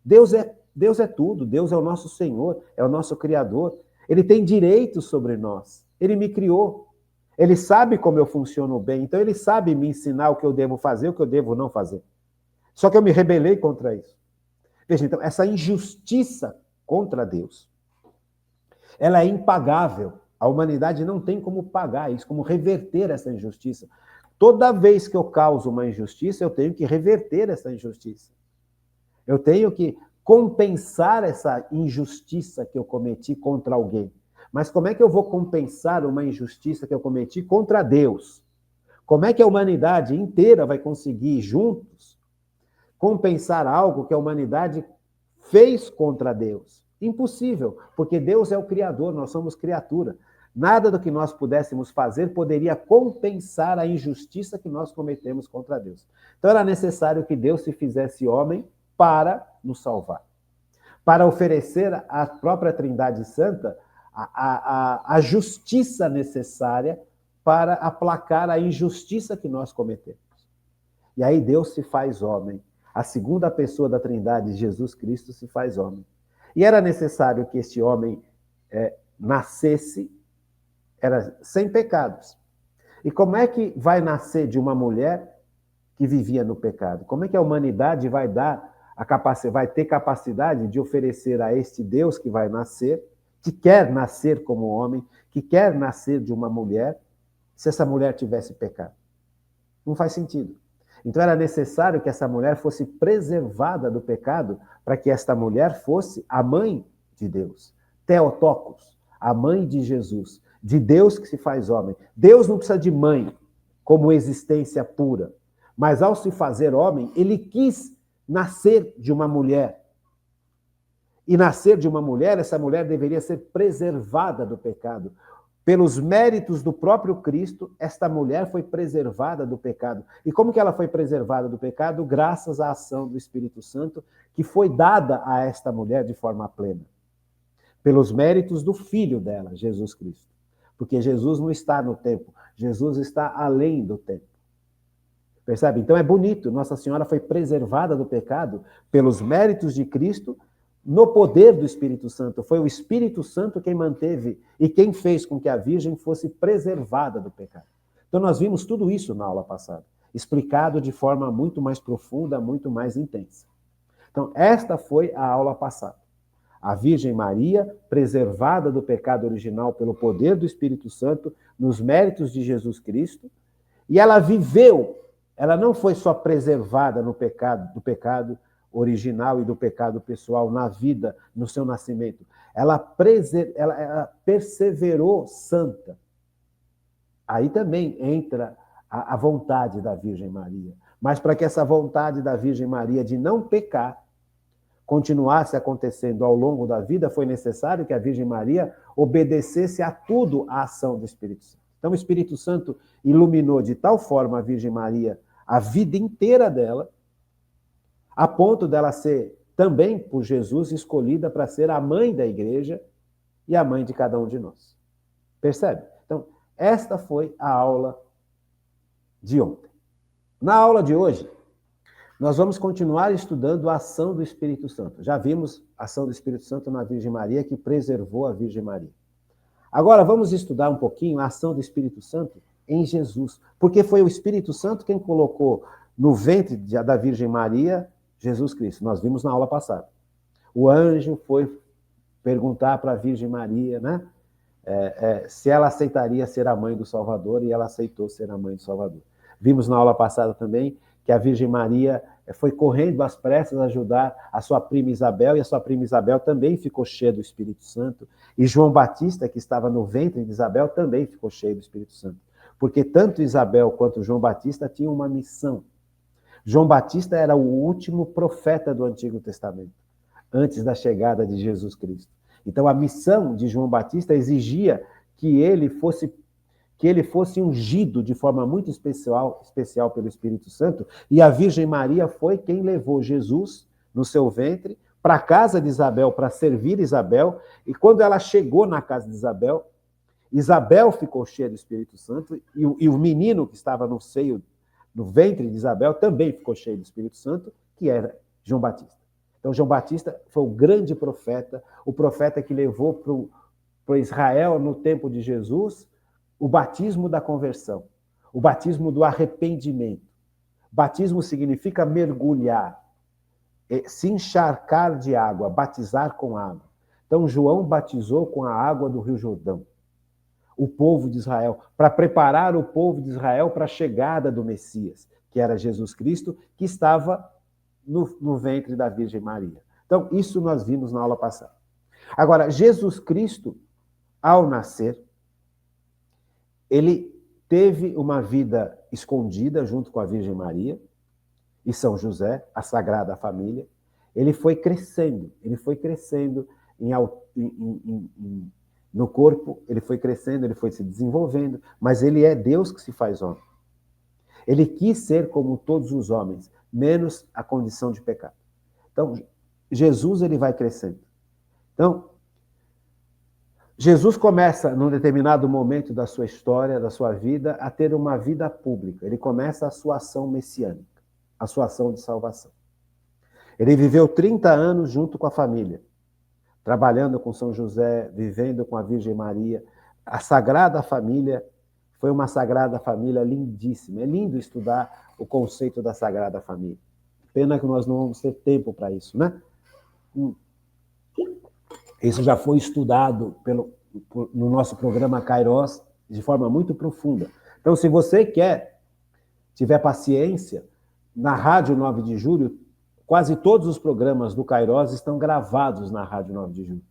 Deus é tudo, Deus é o nosso Senhor, é o nosso Criador. Ele tem direitos sobre nós. Ele me criou. Ele sabe como eu funciono bem, então ele sabe me ensinar o que eu devo fazer, o que eu devo não fazer. Só que eu me rebelei contra isso. Veja, então, essa injustiça contra Deus, ela é impagável. A humanidade não tem como pagar isso, como reverter essa injustiça. Toda vez que eu causo uma injustiça, eu tenho que reverter essa injustiça. Eu tenho que compensar essa injustiça que eu cometi contra alguém. Mas como é que eu vou compensar uma injustiça que eu cometi contra Deus? Como é que a humanidade inteira vai conseguir, juntos, compensar algo que a humanidade fez contra Deus? Impossível, porque Deus é o Criador, nós somos criatura. Nada do que nós pudéssemos fazer poderia compensar a injustiça que nós cometemos contra Deus. Então era necessário que Deus se fizesse homem para nos salvar, para oferecer à própria Trindade Santa a justiça necessária para aplacar a injustiça que nós cometemos. E aí Deus se faz homem. A segunda pessoa da Trindade, Jesus Cristo, se faz homem. E era necessário que este homem nascesse, era sem pecados. E como é que vai nascer de uma mulher que vivia no pecado? Como é que a humanidade vai ter capacidade de oferecer a este Deus que vai nascer, que quer nascer como homem, que quer nascer de uma mulher, se essa mulher tivesse pecado? Não faz sentido. Então era necessário que essa mulher fosse preservada do pecado para que esta mulher fosse a mãe de Deus. Theotokos, a mãe de Jesus, de Deus que se faz homem. Deus não precisa de mãe como existência pura, mas ao se fazer homem, ele quis nascer de uma mulher. E nascer de uma mulher, essa mulher deveria ser preservada do pecado. Pelos méritos do próprio Cristo, esta mulher foi preservada do pecado. E como que ela foi preservada do pecado? Graças à ação do Espírito Santo, que foi dada a esta mulher de forma plena. Pelos méritos do Filho dela, Jesus Cristo. Porque Jesus não está no tempo, Jesus está além do tempo. Percebe? Então é bonito, Nossa Senhora foi preservada do pecado pelos méritos de Cristo, no poder do Espírito Santo. Foi o Espírito Santo quem manteve e quem fez com que a Virgem fosse preservada do pecado. Então nós vimos tudo isso na aula passada, explicado de forma muito mais profunda, muito mais intensa. Então esta foi a aula passada. A Virgem Maria, preservada do pecado original pelo poder do Espírito Santo, nos méritos de Jesus Cristo, e ela viveu, ela não foi só preservada do pecado original e do pecado pessoal na vida, no seu nascimento. Ela perseverou santa. Aí também entra a vontade da Virgem Maria. Mas para que essa vontade da Virgem Maria de não pecar continuasse acontecendo ao longo da vida, foi necessário que a Virgem Maria obedecesse a tudo a ação do Espírito Santo. Então o Espírito Santo iluminou de tal forma a Virgem Maria a vida inteira dela, a ponto dela ser também, por Jesus, escolhida para ser a mãe da igreja e a mãe de cada um de nós. Percebe? Então, esta foi a aula de ontem. Na aula de hoje, nós vamos continuar estudando a ação do Espírito Santo. Já vimos a ação do Espírito Santo na Virgem Maria, que preservou a Virgem Maria. Agora, vamos estudar um pouquinho a ação do Espírito Santo em Jesus, porque foi o Espírito Santo quem colocou no ventre da Virgem Maria Jesus Cristo. Nós vimos na aula passada. O anjo foi perguntar para a Virgem Maria, né, se ela aceitaria ser a mãe do Salvador, e ela aceitou ser a mãe do Salvador. Vimos na aula passada também que a Virgem Maria foi correndo às pressas ajudar a sua prima Isabel, e a sua prima Isabel também ficou cheia do Espírito Santo, e João Batista, que estava no ventre de Isabel, também ficou cheio do Espírito Santo, porque tanto Isabel quanto João Batista tinham uma missão. João Batista era o último profeta do Antigo Testamento, antes da chegada de Jesus Cristo. Então a missão de João Batista exigia que ele fosse ungido de forma muito especial pelo Espírito Santo, e a Virgem Maria foi quem levou Jesus no seu ventre para a casa de Isabel, para servir Isabel, e quando ela chegou na casa de Isabel, Isabel ficou cheia do Espírito Santo, e o menino que estava no ventre de Isabel também ficou cheio do Espírito Santo, que era João Batista. Então João Batista foi o grande profeta, o profeta que levou para Israel, no tempo de Jesus, o batismo da conversão, o batismo do arrependimento. Batismo significa mergulhar, se encharcar de água, batizar com água. Então João batizou com a água do Rio Jordão o povo de Israel, para preparar o povo de Israel para a chegada do Messias, que era Jesus Cristo, que estava no ventre da Virgem Maria. Então, isso nós vimos na aula passada. Agora, Jesus Cristo, ao nascer, ele teve uma vida escondida junto com a Virgem Maria e São José, a Sagrada Família. Ele foi crescendo No corpo, ele foi crescendo, ele foi se desenvolvendo, mas ele é Deus que se faz homem. Ele quis ser como todos os homens, menos a condição de pecado. Então, Jesus, ele vai crescendo. Então, Jesus começa, num determinado momento da sua história, da sua vida, a ter uma vida pública. Ele começa a sua ação messiânica, a sua ação de salvação. Ele viveu 30 anos junto com a família, trabalhando com São José, vivendo com a Virgem Maria. A Sagrada Família foi uma Sagrada Família lindíssima. É lindo estudar o conceito da Sagrada Família. Pena que nós não vamos ter tempo para isso, né? Isso já foi estudado no nosso programa Kairos de forma muito profunda. Então, se você tiver paciência, na Rádio 9 de Julho, quase todos os programas do Kairos estão gravados na Rádio 9 de Julho.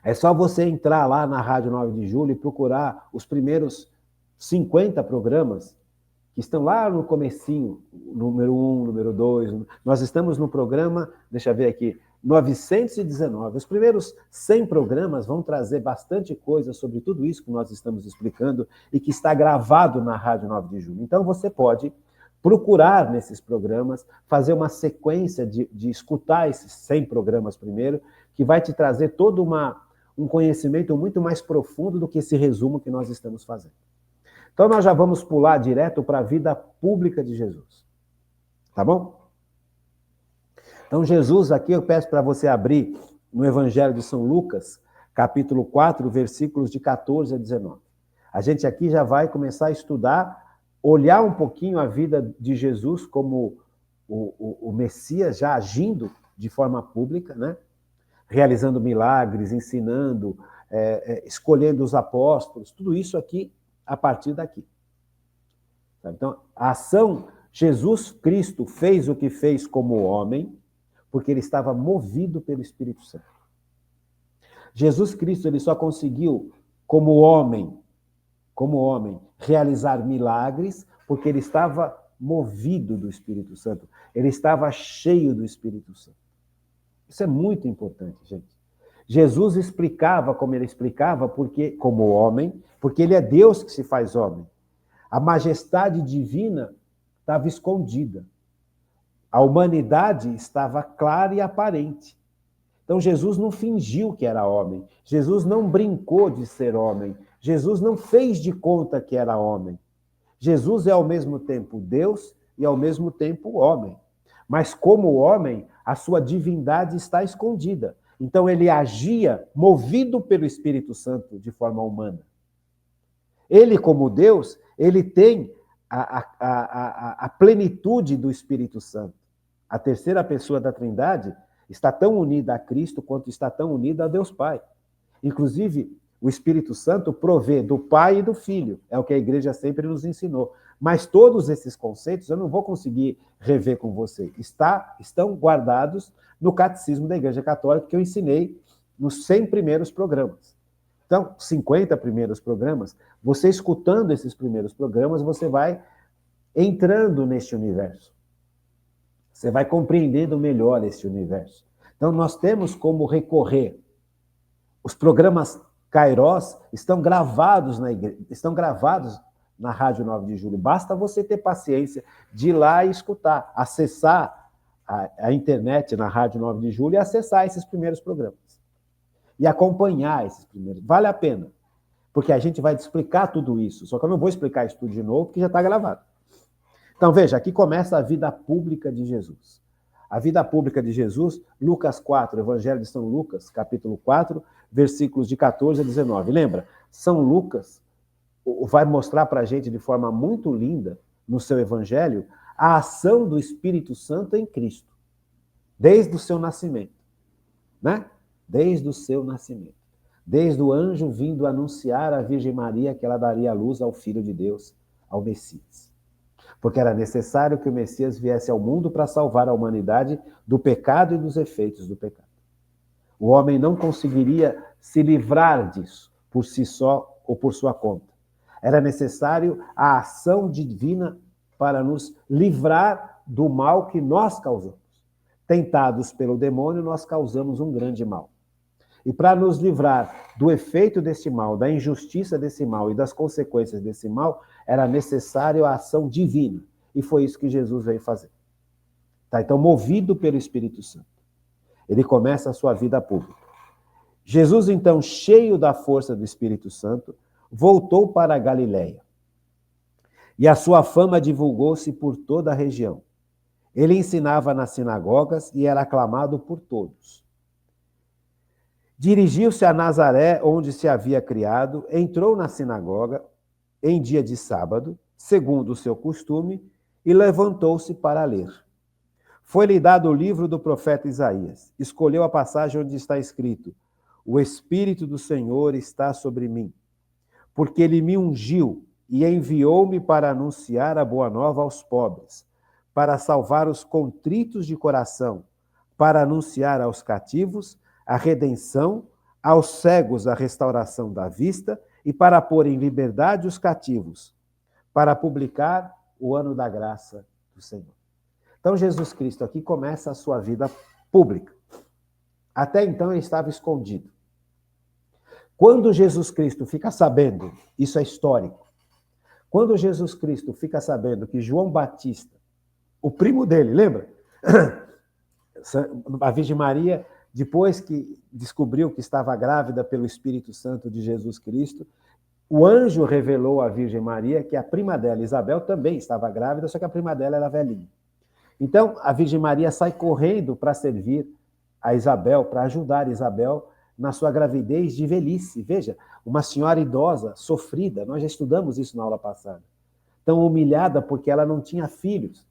É só você entrar lá na Rádio 9 de Julho e procurar os primeiros 50 programas que estão lá no comecinho, número 1, número 2. Nós estamos no programa, deixa eu ver aqui, 919. Os primeiros 100 programas vão trazer bastante coisa sobre tudo isso que nós estamos explicando e que está gravado na Rádio 9 de Julho. Então, você pode procurar nesses programas, fazer uma sequência de escutar esses 100 programas primeiro, que vai te trazer todo um conhecimento muito mais profundo do que esse resumo que nós estamos fazendo. Então, nós já vamos pular direto para a vida pública de Jesus. Tá bom? Então, Jesus, aqui eu peço para você abrir no Evangelho de São Lucas, capítulo 4, versículos de 14 a 19. A gente aqui já vai começar a estudar, olhar um pouquinho a vida de Jesus como o Messias já agindo de forma pública, né? Realizando milagres, ensinando, escolhendo os apóstolos, tudo isso aqui a partir daqui. Então, a ação, Jesus Cristo fez o que fez como homem, porque ele estava movido pelo Espírito Santo. Jesus Cristo, ele só conseguiu, como homem, realizar milagres, porque ele estava movido do Espírito Santo. Ele estava cheio do Espírito Santo. Isso é muito importante, gente. Jesus explicava como ele explicava, porque, como homem, porque ele é Deus que se faz homem. A majestade divina estava escondida. A humanidade estava clara e aparente. Então, Jesus não fingiu que era homem. Jesus não brincou de ser homem. Jesus não fez de conta que era homem. Jesus é ao mesmo tempo Deus e ao mesmo tempo homem. Mas como homem, a sua divindade está escondida. Então ele agia movido pelo Espírito Santo de forma humana. Ele, como Deus, ele tem a plenitude do Espírito Santo. A terceira pessoa da Trindade está tão unida a Cristo quanto está tão unida a Deus Pai. Inclusive, o Espírito Santo provê do Pai e do Filho. É o que a igreja sempre nos ensinou. Mas todos esses conceitos eu não vou conseguir rever com você. Estão guardados no Catecismo da Igreja Católica que eu ensinei nos 100 primeiros programas. Então, 50 primeiros programas, você escutando esses primeiros programas, você vai entrando neste universo. Você vai compreendendo melhor esse universo. Então, nós temos como recorrer. Os programas Kairos estão gravados na igreja, estão gravados na Rádio 9 de Julho. Basta você ter paciência de ir lá e escutar, acessar a internet na Rádio 9 de Julho e acessar esses primeiros programas. E acompanhar esses primeiros. Vale a pena, porque a gente vai explicar tudo isso. Só que eu não vou explicar isso tudo de novo, porque já está gravado. Então, veja, aqui começa a vida pública de Jesus. A vida pública de Jesus, Lucas 4, Evangelho de São Lucas, capítulo 4, versículos de 14 a 19. Lembra? São Lucas vai mostrar para a gente de forma muito linda, no seu Evangelho, a ação do Espírito Santo em Cristo, desde o seu nascimento, né? Desde o seu nascimento. Desde o anjo vindo anunciar à Virgem Maria que ela daria a luz ao Filho de Deus, ao Messias. Porque era necessário que o Messias viesse ao mundo para salvar a humanidade do pecado e dos efeitos do pecado. O homem não conseguiria se livrar disso por si só ou por sua conta. Era necessário a ação divina para nos livrar do mal que nós causamos. Tentados pelo demônio, nós causamos um grande mal. E para nos livrar do efeito desse mal, da injustiça desse mal e das consequências desse mal, era necessário a ação divina. E foi isso que Jesus veio fazer. Tá? Então, movido pelo Espírito Santo, ele começa a sua vida pública. Jesus, então, cheio da força do Espírito Santo, voltou para a Galiléia. E a sua fama divulgou-se por toda a região. Ele ensinava nas sinagogas e era aclamado por todos. Dirigiu-se a Nazaré, onde se havia criado, entrou na sinagoga em dia de sábado, segundo o seu costume, e levantou-se para ler. Foi-lhe dado o livro do profeta Isaías. Escolheu a passagem onde está escrito: o Espírito do Senhor está sobre mim, porque ele me ungiu e enviou-me para anunciar a boa nova aos pobres, para salvar os contritos de coração, para anunciar aos cativos a redenção, aos cegos a restauração da vista e para pôr em liberdade os cativos, para publicar o ano da graça do Senhor. Então, Jesus Cristo aqui começa a sua vida pública. Até então, ele estava escondido. Quando Jesus Cristo fica sabendo, isso é histórico, quando Jesus Cristo fica sabendo que João Batista, o primo dele, lembra? A Virgem Maria, depois que descobriu que estava grávida pelo Espírito Santo de Jesus Cristo, o anjo revelou à Virgem Maria que a prima dela, Isabel, também estava grávida, só que a prima dela era velhinha. Então, a Virgem Maria sai correndo para servir a Isabel, para ajudar Isabel na sua gravidez de velhice. Veja, uma senhora idosa, sofrida, nós já estudamos isso na aula passada, tão humilhada porque ela não tinha filhos.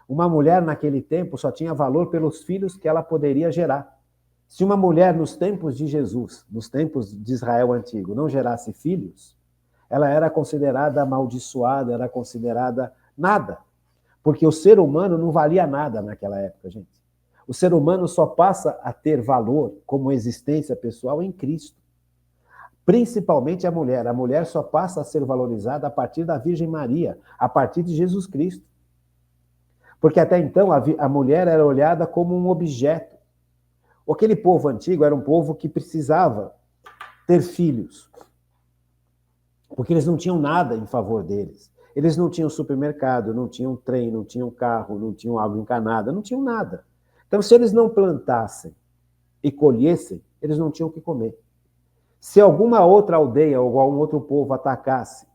Uma mulher naquele tempo só tinha valor pelos filhos que ela poderia gerar. Se uma mulher nos tempos de Jesus, nos tempos de Israel antigo, não gerasse filhos, ela era considerada amaldiçoada, era considerada nada. Porque o ser humano não valia nada naquela época, gente. O ser humano só passa a ter valor como existência pessoal em Cristo. Principalmente a mulher. A mulher só passa a ser valorizada a partir da Virgem Maria, a partir de Jesus Cristo. Porque até então a mulher era olhada como um objeto. Aquele povo antigo era um povo que precisava ter filhos, porque eles não tinham nada em favor deles. Eles não tinham supermercado, não tinham trem, não tinham carro, não tinham água encanada, não tinham nada. Então, se eles não plantassem e colhessem, eles não tinham o que comer. Se alguma outra aldeia ou algum outro povo atacasse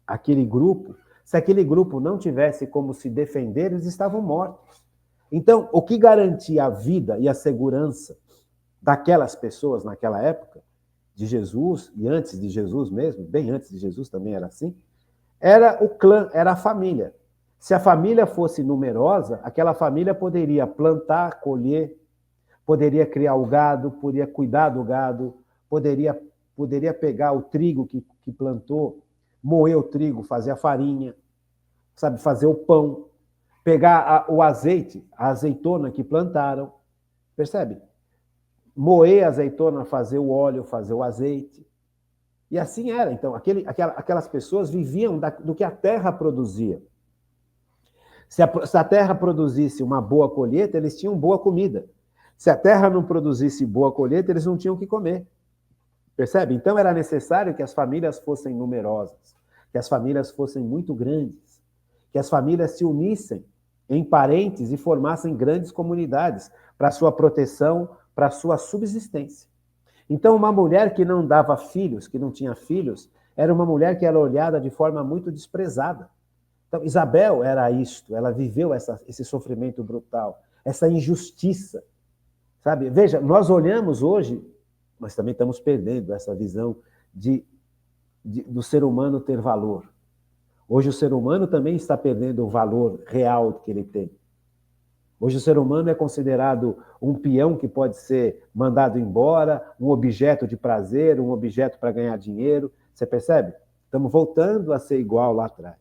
aquele grupo, se aquele grupo não tivesse como se defender, eles estavam mortos. Então, o que garantia a vida e a segurança daquelas pessoas naquela época, de Jesus, e antes de Jesus mesmo, bem antes de Jesus também era assim, era o clã, era a família. Se a família fosse numerosa, aquela família poderia plantar, colher, poderia criar o gado, poderia cuidar do gado, poderia pegar o trigo que plantou, moer o trigo, fazer a farinha, sabe, fazer o pão, pegar o azeite, a azeitona que plantaram, percebe? Moer a azeitona, fazer o óleo, fazer o azeite. E assim era. Então, aquelas pessoas viviam do que a terra produzia. Se a terra produzisse uma boa colheita, eles tinham boa comida. Se a terra não produzisse boa colheita, eles não tinham o que comer. Percebe? Então, era necessário que as famílias fossem numerosas, que as famílias fossem muito grandes, que as famílias se unissem em parentes e formassem grandes comunidades para sua proteção, para sua subsistência. Então, uma mulher que não dava filhos, que não tinha filhos, era uma mulher que era olhada de forma muito desprezada. Então, Isabel era isto, ela viveu esse sofrimento brutal, essa injustiça, sabe? Veja, nós olhamos hoje, mas também estamos perdendo essa visão do ser humano ter valor. Hoje o ser humano também está perdendo o valor real que ele tem. Hoje o ser humano é considerado um peão que pode ser mandado embora, um objeto de prazer, um objeto para ganhar dinheiro. Você percebe? Estamos voltando a ser igual lá atrás.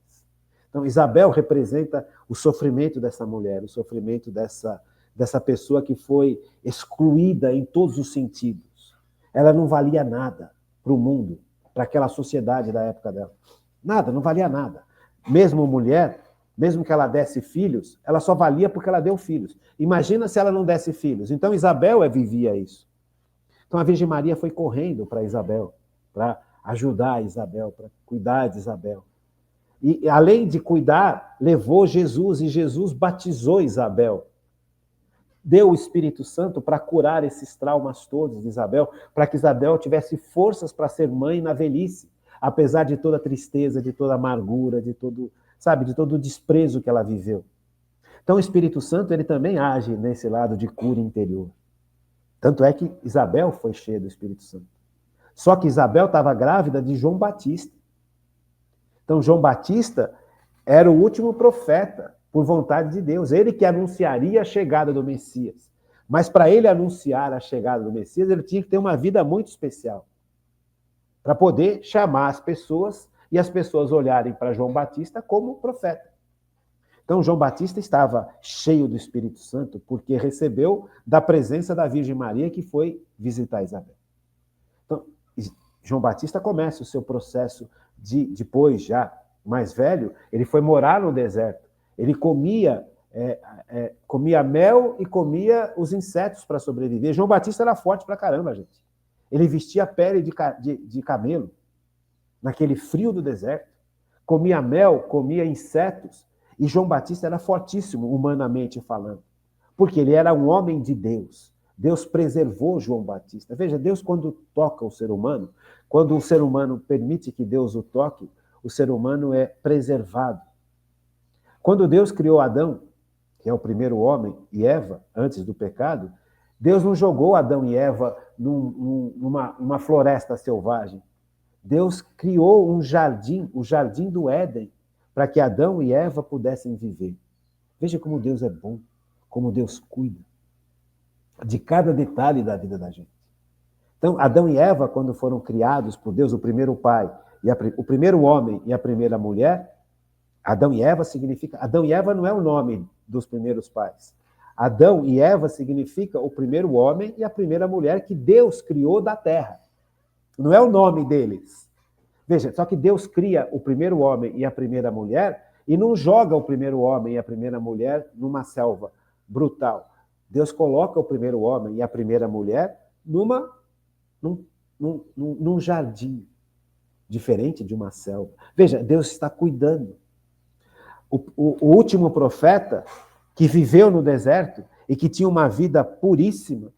Então, Isabel representa o sofrimento dessa mulher, o sofrimento dessa pessoa que foi excluída em todos os sentidos. Ela não valia nada para o mundo, para aquela sociedade da época dela. Nada, não valia nada. Mesmo mulher, mesmo que ela desse filhos, ela só valia porque ela deu filhos. Imagina se ela não desse filhos. Então, Isabel vivia isso. Então a Virgem Maria foi correndo para Isabel, para ajudar Isabel, para cuidar de Isabel. E além de cuidar, levou Jesus, e Jesus batizou Isabel. Deu o Espírito Santo para curar esses traumas todos de Isabel, para que Isabel tivesse forças para ser mãe na velhice, apesar de toda a tristeza, de toda a amargura, de todo, sabe, de todo o desprezo que ela viveu. Então o Espírito Santo, ele também age nesse lado de cura interior. Tanto é que Isabel foi cheia do Espírito Santo. Só que Isabel estava grávida de João Batista. Então João Batista era o último profeta, por vontade de Deus. Ele que anunciaria a chegada do Messias. Mas para ele anunciar a chegada do Messias, ele tinha que ter uma vida muito especial. Para poder chamar as pessoas e as pessoas olharem para João Batista como profeta. Então João Batista estava cheio do Espírito Santo porque recebeu da presença da Virgem Maria que foi visitar Isabel. Então, João Batista começa o seu processo depois, já mais velho, ele foi morar no deserto. Ele comia mel e comia os insetos para sobreviver. João Batista era forte pra caramba, gente. Ele vestia a pele de camelo, naquele frio do deserto. Comia mel, comia insetos. E João Batista era fortíssimo, humanamente falando. Porque ele era um homem de Deus. Deus preservou João Batista. Veja, Deus quando toca o ser humano, quando o ser humano permite que Deus o toque, o ser humano é preservado. Quando Deus criou Adão, que é o primeiro homem, e Eva, antes do pecado, Deus não jogou Adão e Eva numa floresta selvagem. Deus criou um jardim, o jardim do Éden, para que Adão e Eva pudessem viver. Veja como Deus é bom, como Deus cuida de cada detalhe da vida da gente. Então, Adão e Eva, quando foram criados por Deus, o primeiro pai, o primeiro homem e a primeira mulher, Adão e Eva significa... Adão e Eva não é o nome dos primeiros pais. Adão e Eva significa o primeiro homem e a primeira mulher que Deus criou da terra. Não é o nome deles. Veja, só que Deus cria o primeiro homem e a primeira mulher e não joga o primeiro homem e a primeira mulher numa selva brutal. Deus coloca o primeiro homem e a primeira mulher num jardim diferente de uma selva. Veja, Deus está cuidando. O último profeta que viveu no deserto e que tinha uma vida puríssima,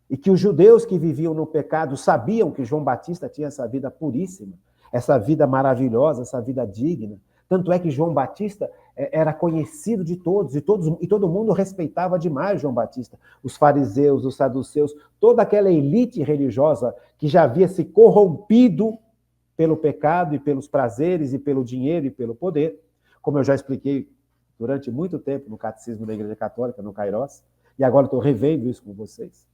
e que os judeus que viviam no pecado sabiam que João Batista tinha essa vida puríssima, essa vida maravilhosa, essa vida digna. Tanto é que João Batista era conhecido de todos, e todo mundo respeitava demais João Batista. Os fariseus, os saduceus, toda aquela elite religiosa que já havia se corrompido pelo pecado e pelos prazeres e pelo dinheiro e pelo poder, como eu já expliquei durante muito tempo no Catecismo da Igreja Católica, no Kairos, e agora estou revendo isso com vocês,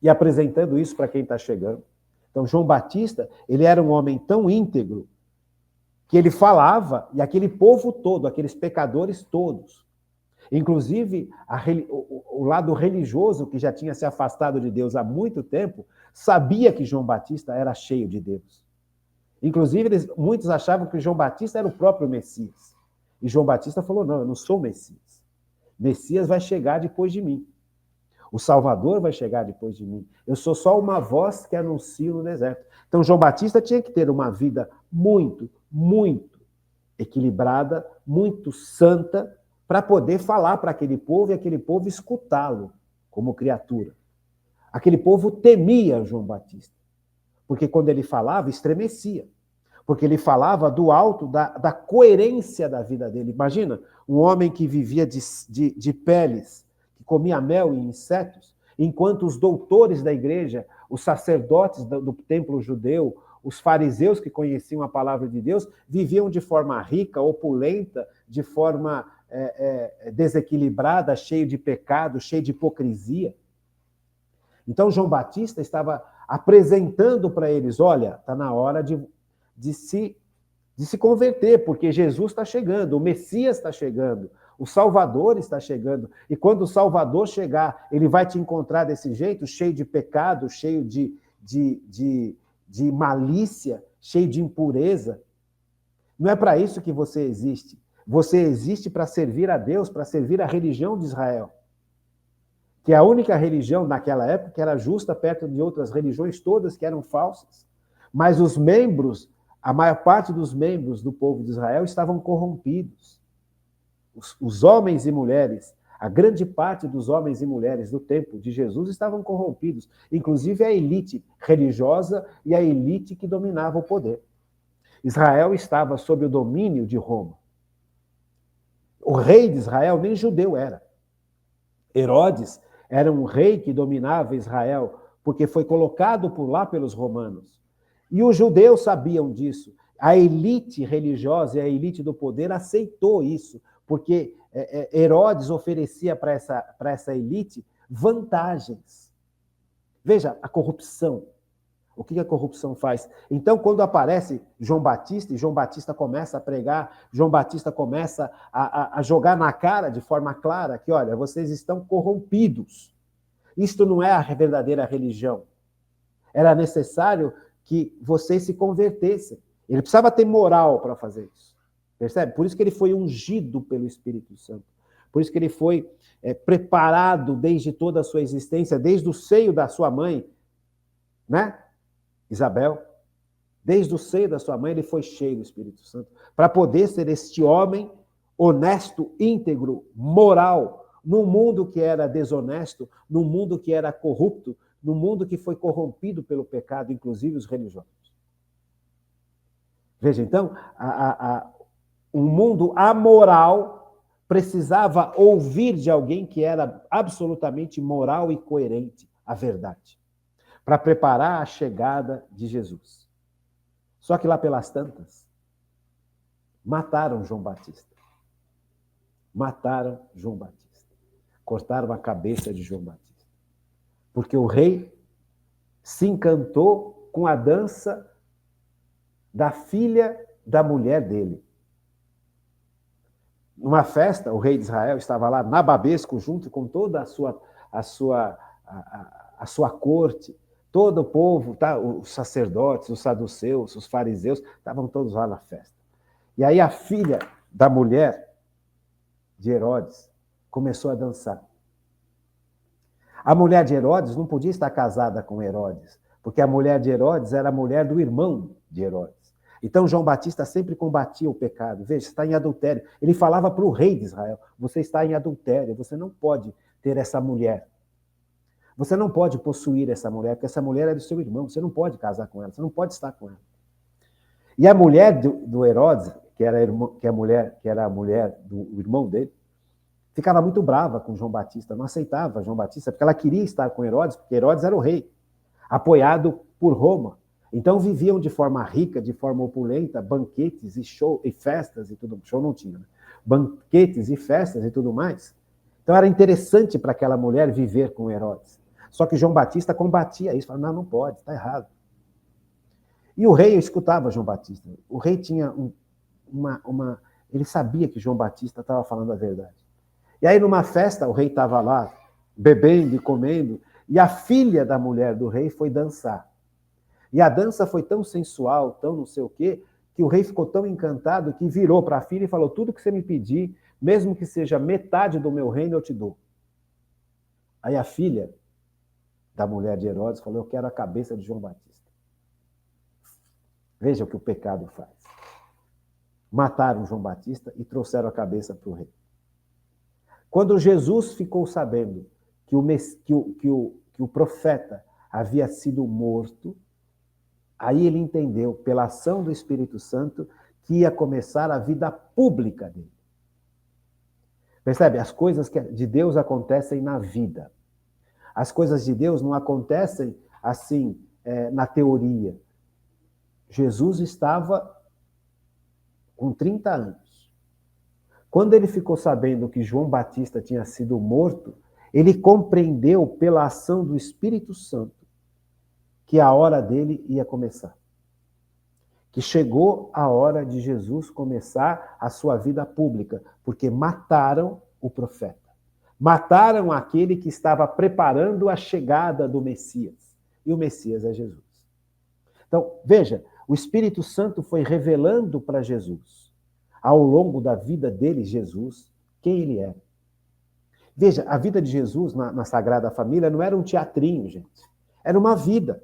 e apresentando isso para quem está chegando. Então, João Batista, ele era um homem tão íntegro, que ele falava, e aquele povo todo, aqueles pecadores todos, inclusive o lado religioso, que já tinha se afastado de Deus há muito tempo, sabia que João Batista era cheio de Deus. Inclusive, muitos achavam que João Batista era o próprio Messias. E João Batista falou, não, eu não sou o Messias. Messias vai chegar depois de mim. O Salvador vai chegar depois de mim. Eu sou só uma voz que anuncio no deserto. Então, João Batista tinha que ter uma vida muito, muito equilibrada, muito santa, para poder falar para aquele povo e aquele povo escutá-lo como criatura. Aquele povo temia João Batista, porque quando ele falava, estremecia. Porque ele falava do alto da coerência da vida dele. Imagina, um homem que vivia de peles, que comia mel e insetos, enquanto os doutores da igreja, os sacerdotes do templo judeu, os fariseus que conheciam a palavra de Deus, viviam de forma rica, opulenta, de forma desequilibrada, cheio de pecado, cheio de hipocrisia. Então, João Batista estava apresentando para eles, olha, está na hora de se converter, porque Jesus está chegando, o Messias está chegando, o Salvador está chegando, e quando o Salvador chegar, ele vai te encontrar desse jeito, cheio de pecado, cheio de malícia, cheio de impureza. Não é para isso que você existe. Você existe para servir a Deus, para servir a religião de Israel, que a única religião naquela época era justa perto de outras religiões todas que eram falsas. Mas os membros, a maior parte dos membros do povo de Israel estavam corrompidos. Os homens e mulheres, a grande parte dos homens e mulheres do tempo de Jesus estavam corrompidos, inclusive a elite religiosa e a elite que dominava o poder. Israel estava sob o domínio de Roma. O rei de Israel nem judeu era. Herodes era um rei que dominava Israel, porque foi colocado por lá pelos romanos. E os judeus sabiam disso. A elite religiosa e a elite do poder aceitou isso, porque Herodes oferecia para essa elite vantagens. Veja a corrupção. O que a corrupção faz? Então, quando aparece João Batista, e João Batista começa a pregar, João Batista começa a jogar na cara de forma clara que, olha, vocês estão corrompidos. Isto não é a verdadeira religião. Era necessário que vocês se convertessem. Ele precisava ter moral para fazer isso. Percebe? Por isso que ele foi ungido pelo Espírito Santo. Por isso que ele foi preparado desde toda a sua existência, desde o seio da sua mãe, né? Isabel, desde o seio da sua mãe, ele foi cheio do Espírito Santo, para poder ser este homem honesto, íntegro, moral, num mundo que era desonesto, num mundo que era corrupto, num mundo que foi corrompido pelo pecado, inclusive os religiosos. Veja, então, um mundo amoral precisava ouvir de alguém que era absolutamente moral e coerente, a verdade, para preparar a chegada de Jesus. Só que lá pelas tantas, mataram João Batista. Mataram João Batista. Cortaram a cabeça de João Batista. Porque o rei se encantou com a dança da filha da mulher dele. Numa festa, o rei de Israel estava lá, nababesco, junto com toda a sua corte, todo o povo, tá? Os sacerdotes, os saduceus, os fariseus, estavam todos lá na festa. E aí a filha da mulher de Herodes começou a dançar. A mulher de Herodes não podia estar casada com Herodes, porque a mulher de Herodes era a mulher do irmão de Herodes. Então João Batista sempre combatia o pecado. Veja, você está em adultério. Ele falava para o rei de Israel, você está em adultério, você não pode ter essa mulher. Você não pode possuir essa mulher, porque essa mulher é do seu irmão, você não pode casar com ela, você não pode estar com ela. E a mulher do Herodes, que era a mulher do irmão dele, ficava muito brava com João Batista, não aceitava João Batista, porque ela queria estar com Herodes, porque Herodes era o rei, apoiado por Roma. Então viviam de forma rica, de forma opulenta, banquetes e show e festas e tudo. Show não tinha, né? Banquetes e festas e tudo mais. Então era interessante para aquela mulher viver com Herodes. Só que João Batista combatia isso, falava, não pode, está errado. E o rei escutava João Batista. O rei tinha ele sabia que João Batista estava falando a verdade. E aí numa festa, o rei estava lá, bebendo e comendo, e a filha da mulher do rei foi dançar. E a dança foi tão sensual, tão não sei o quê, que o rei ficou tão encantado que virou para a filha e falou, tudo que você me pedir, mesmo que seja metade do meu reino, eu te dou. Aí a filha da mulher de Herodes falou, eu quero a cabeça de João Batista. Veja o que o pecado faz. Mataram João Batista e trouxeram a cabeça para o rei. Quando Jesus ficou sabendo que o profeta havia sido morto, aí ele entendeu, pela ação do Espírito Santo, que ia começar a vida pública dele. Percebe? As coisas de Deus acontecem na vida. As coisas de Deus não acontecem assim, na teoria. Jesus estava com 30 anos. Quando ele ficou sabendo que João Batista tinha sido morto, ele compreendeu, pela ação do Espírito Santo, que a hora dele ia começar. Que chegou a hora de Jesus começar a sua vida pública, porque mataram o profeta. Mataram aquele que estava preparando a chegada do Messias. E o Messias é Jesus. Então, veja, o Espírito Santo foi revelando para Jesus, ao longo da vida dele, Jesus, quem ele era. Veja, a vida de Jesus na Sagrada Família não era um teatrinho, gente. Era uma vida.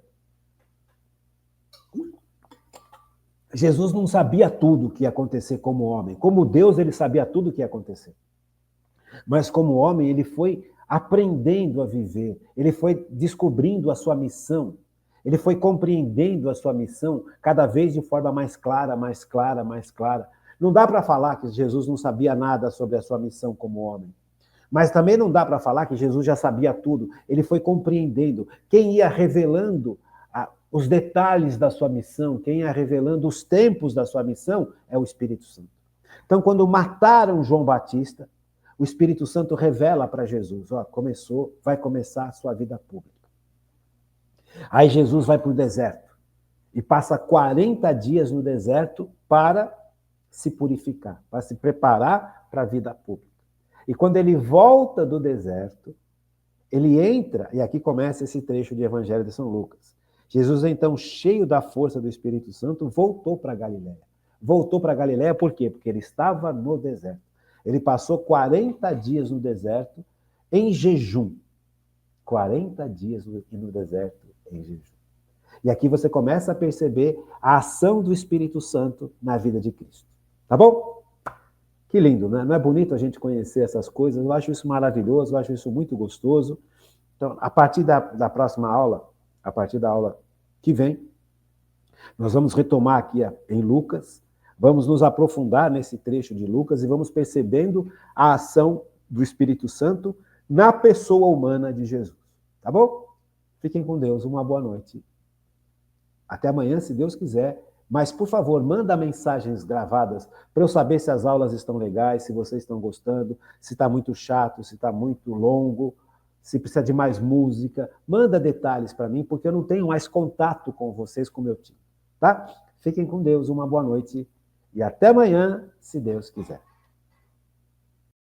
Jesus não sabia tudo o que ia acontecer como homem. Como Deus, ele sabia tudo o que ia acontecer. Mas como homem, ele foi aprendendo a viver. Ele foi descobrindo a sua missão. Ele foi compreendendo a sua missão cada vez de forma mais clara, mais clara, mais clara. Não dá para falar que Jesus não sabia nada sobre a sua missão como homem. Mas também não dá para falar que Jesus já sabia tudo. Ele foi compreendendo. Quem ia revelando os detalhes da sua missão, quem ia revelando os tempos da sua missão, é o Espírito Santo. Então, quando mataram João Batista, o Espírito Santo revela para Jesus, vai começar a sua vida pública. Aí Jesus vai para o deserto e passa 40 dias no deserto para se purificar, para se preparar para a vida pública. E quando ele volta do deserto, ele entra, e aqui começa esse trecho de Evangelho de São Lucas. Jesus, então, cheio da força do Espírito Santo, voltou para Galiléia. Voltou para Galiléia por quê? Porque ele estava no deserto. Ele passou 40 dias no deserto em jejum. 40 dias no deserto em jejum. E aqui você começa a perceber a ação do Espírito Santo na vida de Cristo. Tá bom? Que lindo, né? Não é bonito a gente conhecer essas coisas? Eu acho isso maravilhoso, eu acho isso muito gostoso. Então, a partir da próxima aula, a partir da aula que vem, nós vamos retomar aqui em Lucas, vamos nos aprofundar nesse trecho de Lucas e vamos percebendo a ação do Espírito Santo na pessoa humana de Jesus. Tá bom? Fiquem com Deus, uma boa noite. Até amanhã, se Deus quiser. Mas, por favor, manda mensagens gravadas para eu saber se as aulas estão legais, se vocês estão gostando, se está muito chato, se está muito longo, se precisa de mais música. Manda detalhes para mim, porque eu não tenho mais contato com vocês como eu tinha. Tá? Fiquem com Deus, uma boa noite e até amanhã, se Deus quiser.